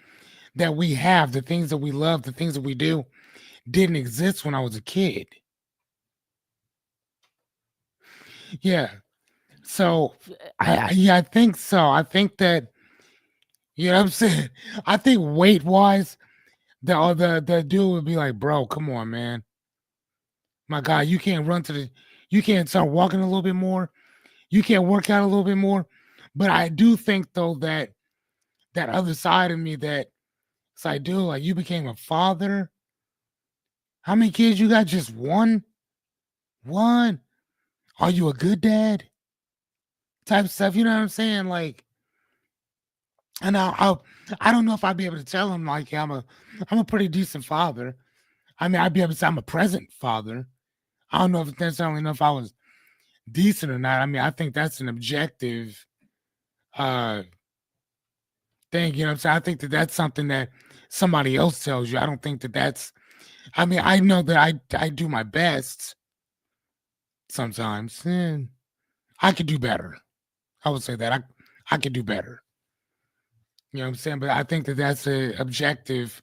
S1: we have, the things that we love, the things that we do, didn't exist when I was a kid. Yeah. So I think so. I think that you know what I'm saying. I think weight wise, the dude would be like, bro, come on, man. My God, you can't start walking a little bit more. You can't work out a little bit more. But I do think though that other side of me that it's like, dude, like you became a father. How many kids you got? Just one? One? Are you a good dad? Type stuff. You know what I'm saying? Like, And I don't know if I'd be able to tell him like, yeah, I'm a pretty decent father. I mean, I'd be able to say I'm a present father. I don't know if necessarily know if I was decent or not. I mean, I think that's an objective uh thing. You know what I'm saying? I think that that's something that somebody else tells you. I don't think that that's. I mean, I know that I do my best sometimes. I could do better. I would say that I could do better. You know what I'm saying? But I think that that's a objective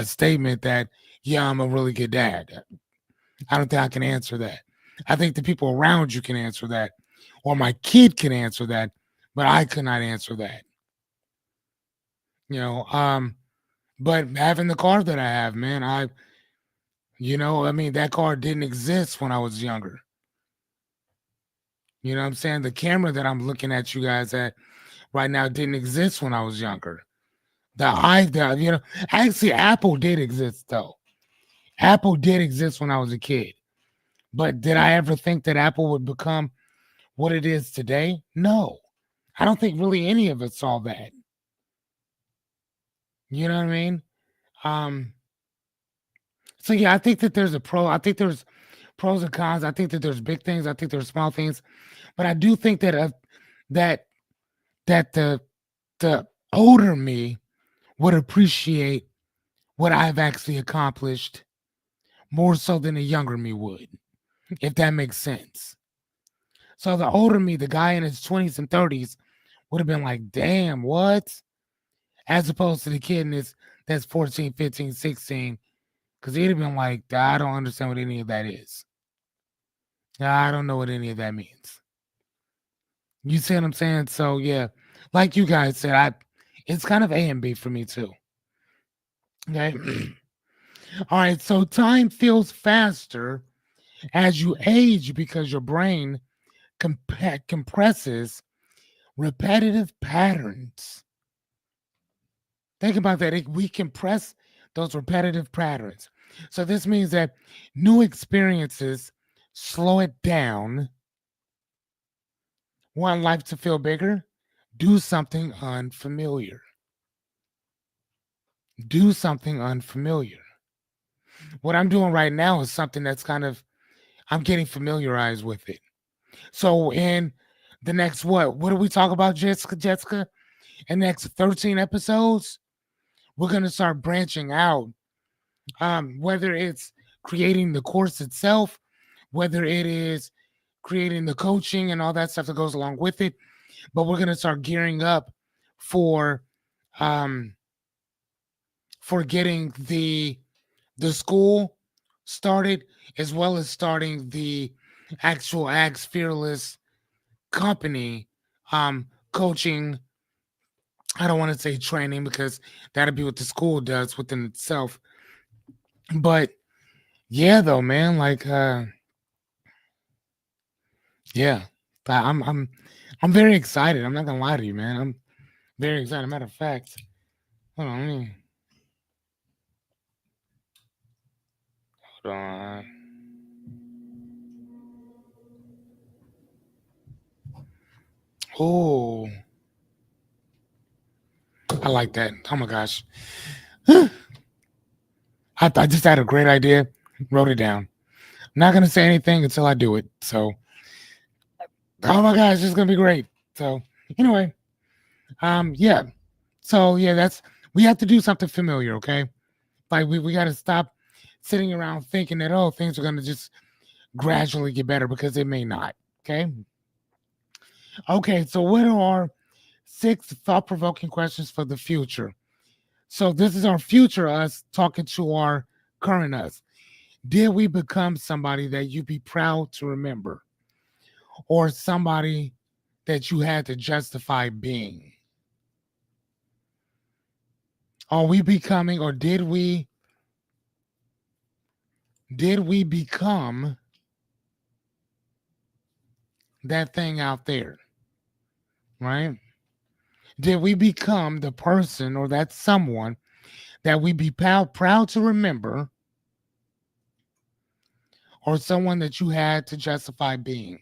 S1: statement that yeah, I'm a really good dad. I don't think I can answer that. I think the people around you can answer that, or my kid can answer that, but I could not answer that. You know, but having the car that I have, man, I mean, that car didn't exist when I was younger. You know what I'm saying? The camera that I'm looking at you guys at right now didn't exist when I was younger. Actually, Apple did exist though. Apple did exist when I was a kid. But did I ever think that Apple would become what it is today? No. I don't think really any of us saw that. You know what I mean? Um, so yeah, I think that there's a pro. I think there's pros and cons. I think that there's big things. I think there's small things. But I do think that that the older me would appreciate what I've actually accomplished more so than the younger me would, if that makes sense. So the older me, the guy in his 20s and 30s, would have been like, damn, what? As opposed to the kid in his that's 14, 15, 16, because he'd have been like, I don't understand what any of that is. I don't know what any of that means. You see what I'm saying? So yeah, like you guys said, it's kind of A and B for me too. Okay. All right. So time feels faster as you age because your brain compresses repetitive patterns. Think about that. We compress those repetitive patterns. So this means that new experiences slow it down. Want life to feel bigger? Do something unfamiliar. Do something unfamiliar. What I'm doing right now is something that's kind of I'm getting familiarized with it. So in the next what do we talk about, Jessica? In the next 13 episodes, we're gonna start branching out. Whether it's creating the course itself, whether it is creating the coaching and all that stuff that goes along with it, but we're gonna start gearing up for um for getting the school started, as well as starting the actual Axe Fearless company, coaching. I don't want to say training because that'll be what the school does within itself. But yeah, though, man, like yeah, I'm very excited. I'm not gonna lie to you, man. I'm very excited. Matter of fact, hold on, hold on. Oh, I like that. Oh my gosh. I just had a great idea, wrote it down. I'm not gonna say anything until I do it. So, oh my gosh, it's gonna be great. So, anyway, yeah. So yeah, that's we have to do something familiar, okay? Like we got to stop sitting around thinking that oh things are gonna just gradually get better because they may not. Okay. Okay. So what are our 6 thought-provoking questions for the future? So this is our future us talking to our current us. Did we become somebody that you be proud to remember, or somebody that you had to justify being? Are we becoming, or did we become that thing out there? Right? Did we become the person or that someone that we be proud to remember, or someone that you had to justify being?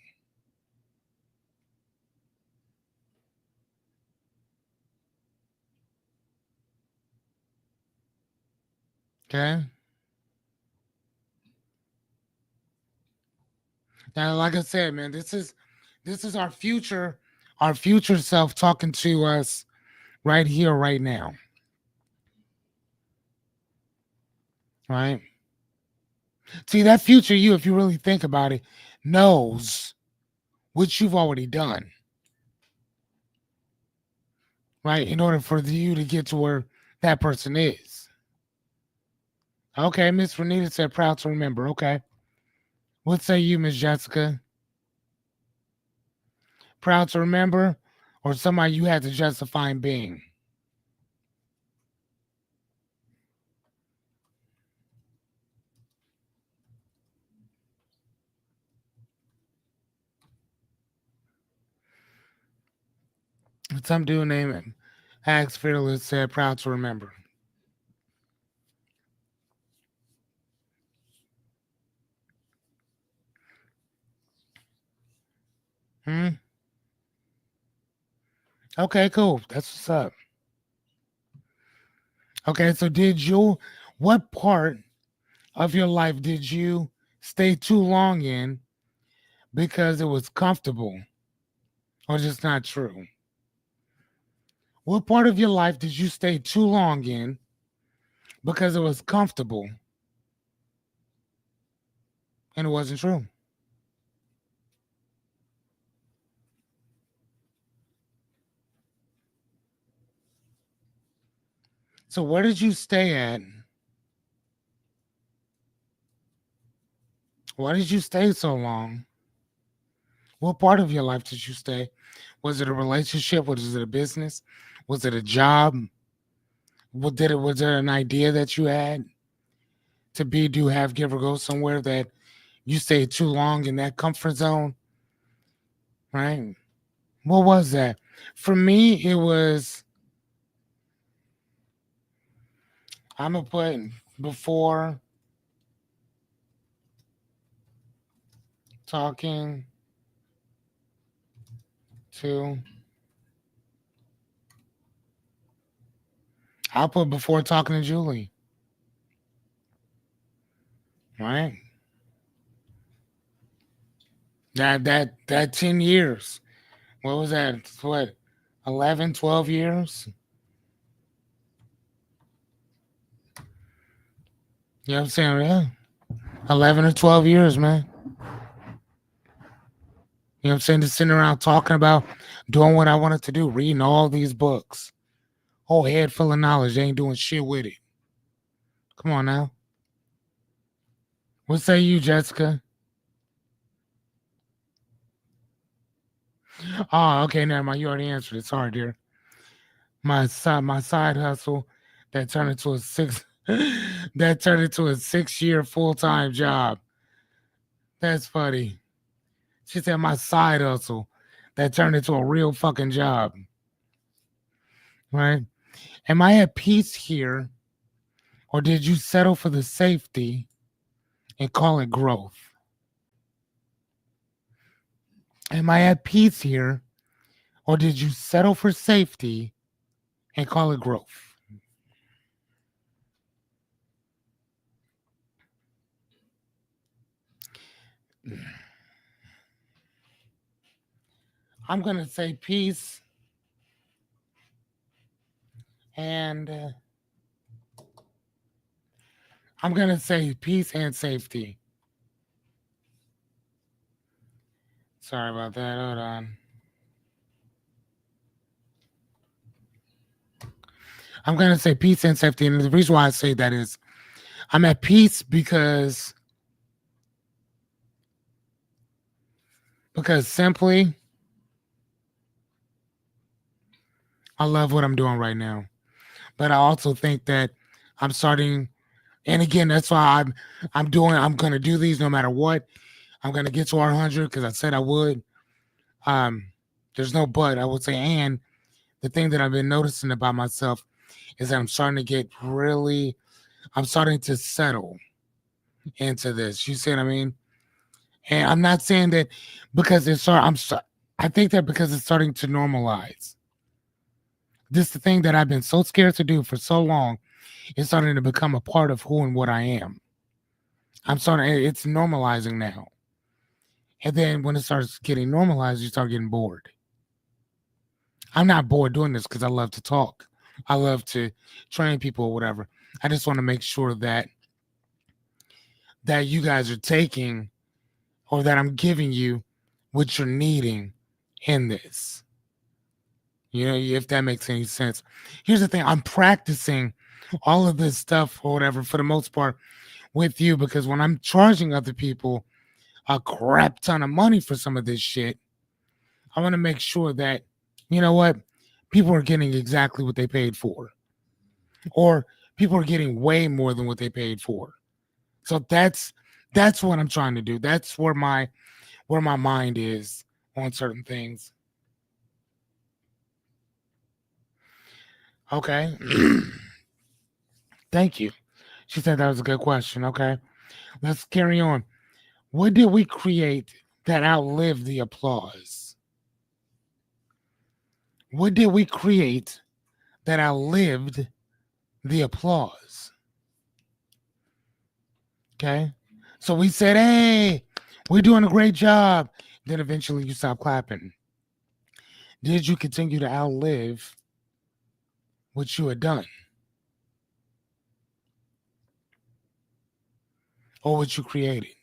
S1: Okay. Now, like I said, man, this is our future self talking to us right here, right now. Right? See, that future you, if you really think about it, knows what you've already done, right? In order for you to get to where that person is. Okay, Miss Renita said proud to remember. Okay. What say you, Miss Jessica? Proud to remember? Or somebody you had to justify in being? Some dude named Axe Fearless said proud to remember. Hmm? Okay, cool. That's what's up. Okay, so what part of your life did you stay too long in because it was comfortable or just not true? What part of your life did you stay too long in because it was comfortable and it wasn't true? So where did you stay at? Why did you stay so long? What part of your life did you stay? Was it a relationship? Was it a business? Was it a job? Was there an idea that you had to be, do, have, give, or go somewhere that you stayed too long in that comfort zone? Right? What was that? For me, it was, I'm going to put before talking to, I'll put before talking to Julie. Right? That 10 years. What was that? What, 11, 12 years? You know what I'm saying? Yeah. 11 or 12 years, man. You know what I'm saying? Just sitting around talking about doing what I wanted to do, reading all these books. Whole head full of knowledge. They ain't doing shit with it. Come on now. What say you, Jessica? Oh, okay, never mind. You already answered it. Sorry, dear. My side hustle that turned into a six that turned into a 6-year full-time job. That's funny. She said my side hustle that turned into a real fucking job. Right? Am I at peace here, or did you settle for the safety and call it growth? Am I at peace here, or did you settle for safety and call it growth? I'm going to say peace and I'm going to say peace and safety. Sorry about that. Hold on. I'm going to say peace and safety. And the reason why I say that is I'm at peace because simply I love what I'm doing right now. But I also think that I'm starting, and again, that's why I'm going to do these no matter what. I'm going to get to our 100 because I said I would. Um, there's no but. I would say, and the thing that I've been noticing about myself is that I'm starting to settle into this. You see what I mean? And I'm not saying that because I think that because it's starting to normalize. This is the thing that I've been so scared to do for so long It's starting to become a part of who and what I am. It's normalizing now. And then when it starts getting normalized, you start getting bored. I'm not bored doing this because I love to talk. I love to train people or whatever. I just want to make sure that you guys are taking or that I'm giving you what you're needing in this. You know, if that makes any sense. Here's the thing, I'm practicing all of this stuff or whatever for the most part with you because when I'm charging other people a crap ton of money for some of this shit, I want to make sure that, you know what, people are getting exactly what they paid for, or people are getting way more than what they paid for. So that's what I'm trying to do. That's where my mind is on certain things. Okay. Thank you. She said that was a good question. Okay. Let's carry on. What did we create that outlived the applause? What did we create that outlived the applause? Okay. So we said, hey, we're doing a great job. Then eventually you stop clapping. Did you continue to outlive what you had done or what you created?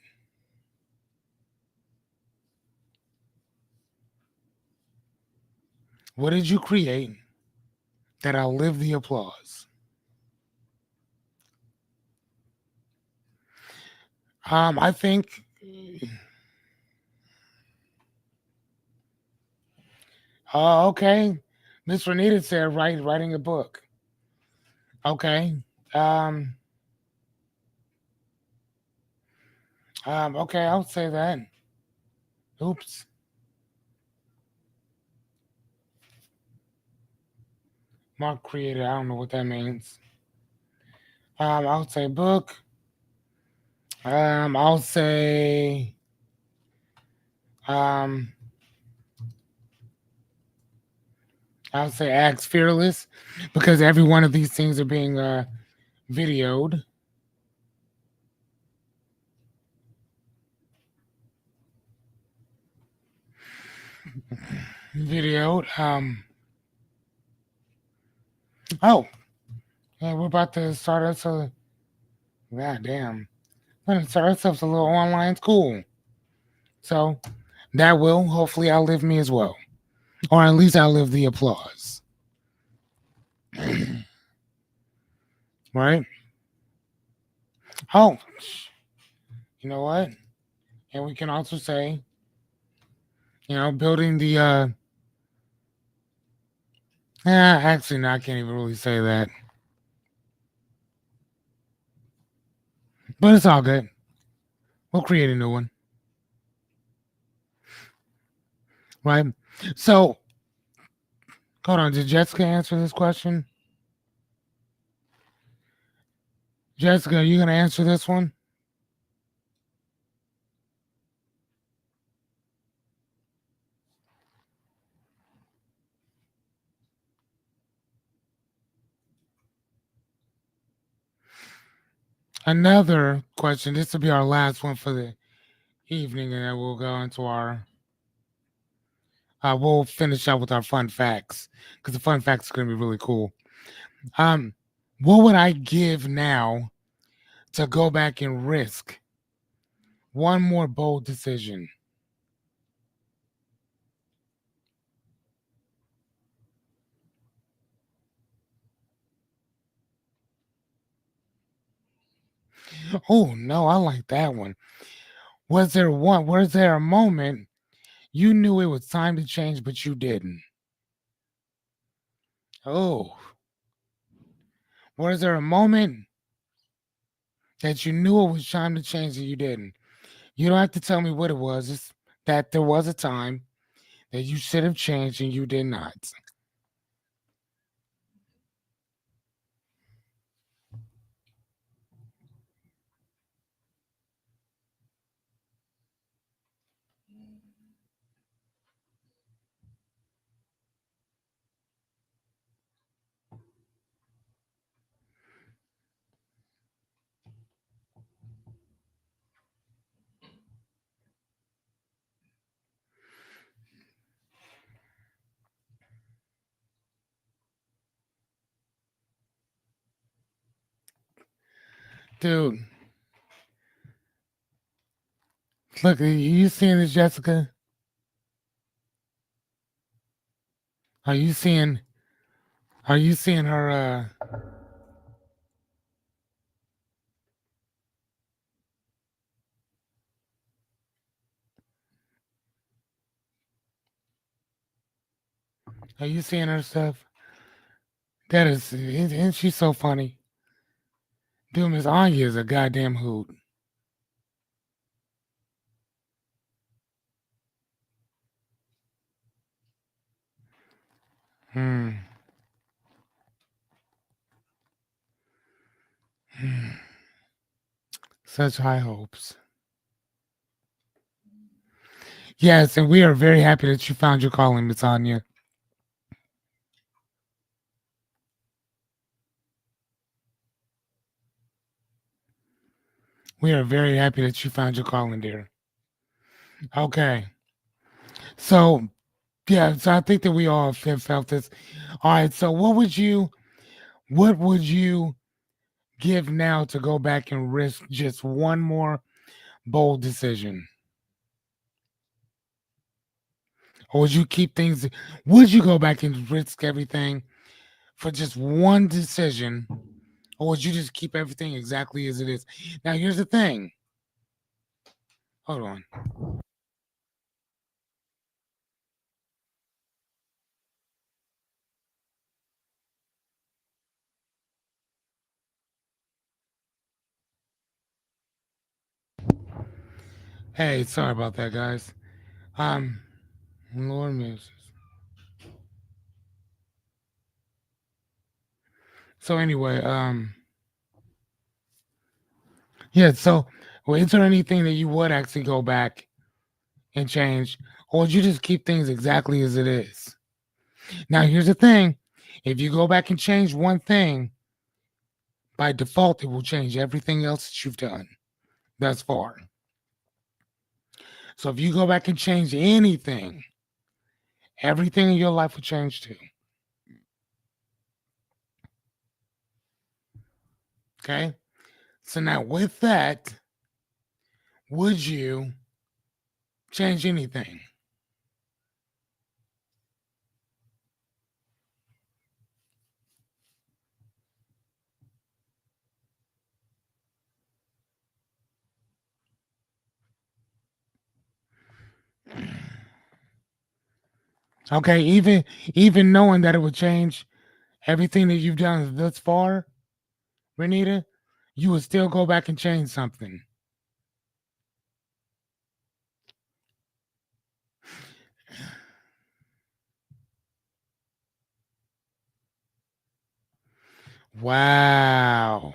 S1: What did you create that outlived the applause? I think, okay. Miss Renita said, writing a book. Okay. Um, okay, I'll say that. Oops. Mark created. I don't know what that means. I'll say book. I'll say um, I'll say acts fearless because every one of these things are being videoed. Videoed. Oh, yeah, we're about to start us a. God damn. We're going to start ourselves a little online school. So that will hopefully outlive me as well, or at least outlive the applause. Right? Oh, you know what? And we can also say, building the actually no, I can't even really say that. But it's all good. We'll create a new one. Right? So hold on, did Jessica answer this question? Jessica, are you gonna answer this one? Another question. This will be our last one for the evening, and then we'll go into our we'll finish up with our fun facts because the fun facts are gonna be really cool. Um, what would I give now to go back and risk one more bold decision? Oh no, I like that one. Was there a moment you knew it was time to change, but you didn't? Oh, was there a moment that you knew it was time to change and you didn't? You don't have to tell me what it was. It's that there was a time that you should have changed and you did not. Dude, look, are you seeing this, Jessica? Are you seeing? Are you seeing her? Are you seeing her stuff? That is, isn't she so funny? Dude, Miss Anya is a goddamn hoot. Hmm. Such high hopes. Yes, and we are very happy that you found your calling, Miss Anya. We are very happy that you found your calling, dear. Okay. So, yeah, so I think that we all have felt this. All right, so what would you give now to go back and risk just one more bold decision? Or would you keep things would you go back and risk everything for just one decision? Or would you just keep everything exactly as it is? Now here's the thing. Hold on. Hey, sorry about that, guys. Um, Lord mercy. So anyway, yeah. So, well, is there anything that you would actually go back and change, or would you just keep things exactly as it is? Now, here's the thing: if you go back and change one thing, by default, it will change everything else that you've done thus far. So, if you go back and change anything, everything in your life will change too. Okay. So now, with that, would you change anything? Okay, even knowing that it would change everything that you've done thus far, Renita, you would still go back and change something. Wow.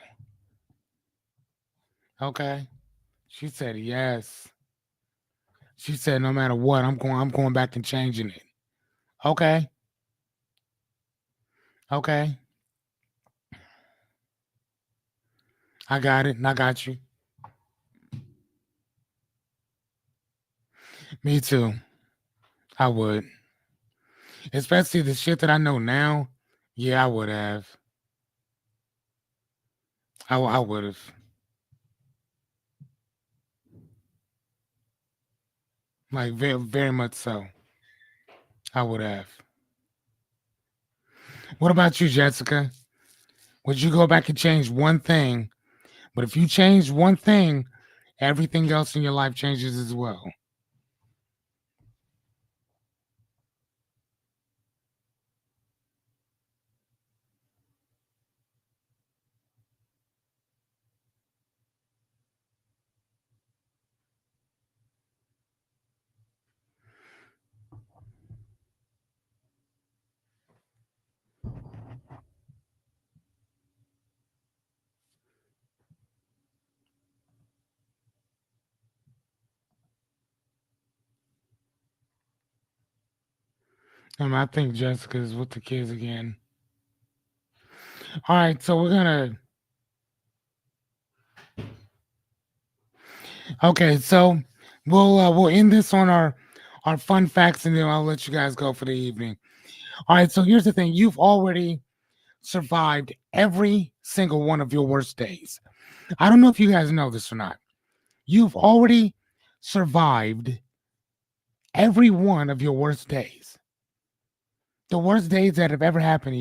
S1: Okay. She said yes. She said no matter what, I'm going back and changing it. Okay. Okay. I got it. And I got you. Me too. I would. Especially the shit that I know now. Yeah, I would have. I would have. Like very, very much so. I would have. What about you, Jessica? Would you go back and change one thing? But if you change one thing, everything else in your life changes as well. I think Jessica's with the kids again. All right, so we're gonna. Okay, so we'll end this on our fun facts, and then I'll let you guys go for the evening. All right, so here's the thing: you've already survived every single one of your worst days. I don't know if you guys know this or not. You've already survived every one of your worst days. The worst days that have ever happened to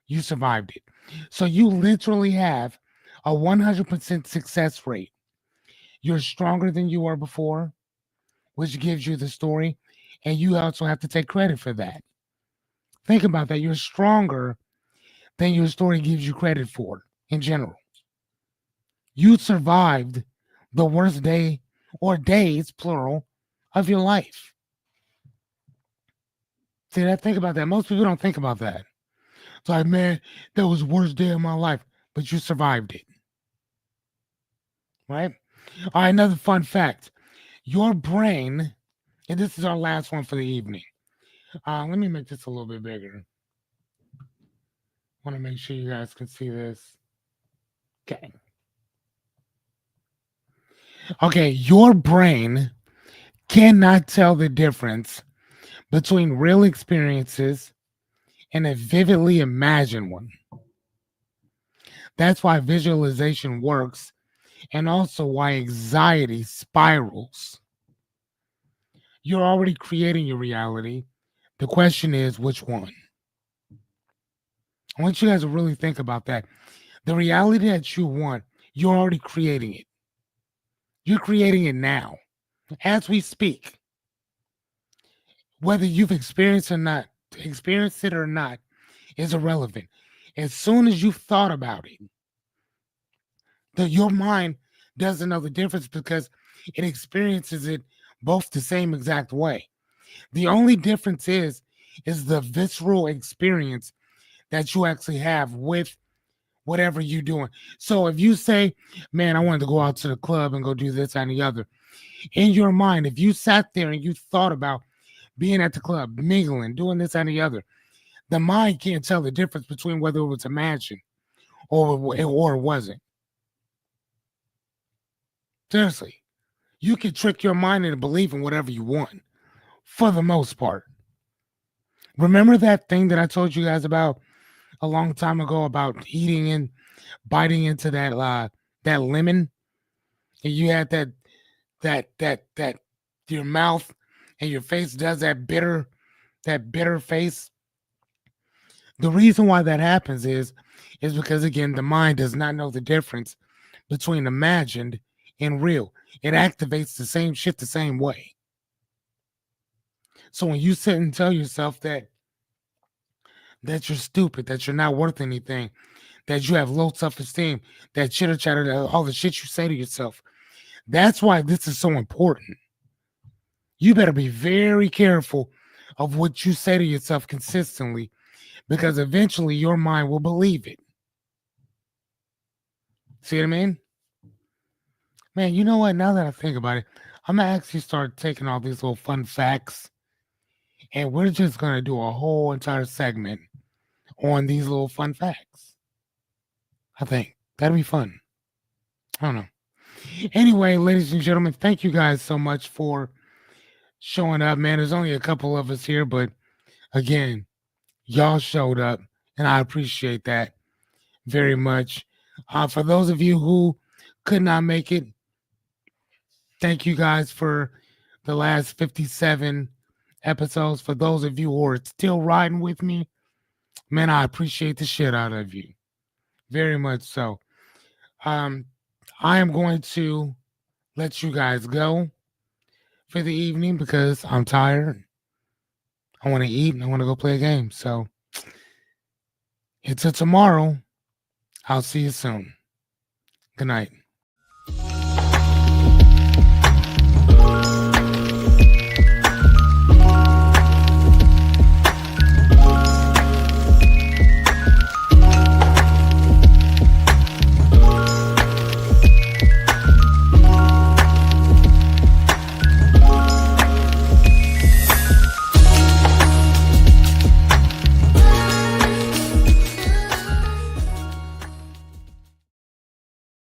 S1: you survived it. So you literally have a 100% success rate. You're stronger than you were before, which gives you the story. And you also have to take credit for that. Think about that. You're stronger than your story gives you credit for in general. You survived the worst day or days, plural, of your life. See that? Think about that. Most people don't think about that. It's like, man, that was the worst day of my life, but you survived it, right? All right, another fun fact. Your brain, and this is our last one for the evening. Let me make this a little bit bigger. Want to make sure you guys can see this. Okay. Okay, your brain cannot tell the difference between real experiences and a vividly imagined one. That's why visualization works and also why anxiety spirals. You're already creating your reality. The question is, which one? I want you guys to really think about that. The reality that you want, you're already creating it. You're creating it now as we speak. Whether you've experienced it or not, is irrelevant. As soon as you've thought about it, your mind doesn't know the difference because it experiences it both the same exact way. The only difference is the visceral experience that you actually have with whatever you're doing. So if you say, man, I wanted to go out to the club and go do this and the other, in your mind, if you sat there and you thought about being at the club, mingling, doing this and the other, the mind can't tell the difference between whether it was imagined or it wasn't. Seriously, you can trick your mind into believing whatever you want for the most part. Remember that thing that I told you guys about a long time ago about eating and biting into that lemon, and you had that your mouth and your face does that bitter face. The reason why that happens is because again the mind does not know the difference between imagined and real. It activates the same shit the same way. So when you sit and tell yourself that you're stupid, that you're not worth anything, that you have low self-esteem, that chitter chatter, all the shit you say to yourself, that's why this is so important. You better be very careful of what you say to yourself consistently because eventually your mind will believe it. See what I mean? Man, you know what? Now that I think about it, I'm gonna actually start taking all these little fun facts and we're just gonna do a whole entire segment on these little fun facts. I think that'd be fun. I don't know. Anyway, ladies and gentlemen, thank you guys so much for showing up, man. There's only a couple of us here, but again, y'all showed up, and I appreciate that very much. For those of you who could not make it, thank you guys for the last 57 episodes. For those of you who are still riding with me, man, I appreciate the shit out of you. Very much so. Um, I am going to let you guys go for the evening because I'm tired. I want to eat and I want to go play a game. So until tomorrow, I'll see you soon. Good night.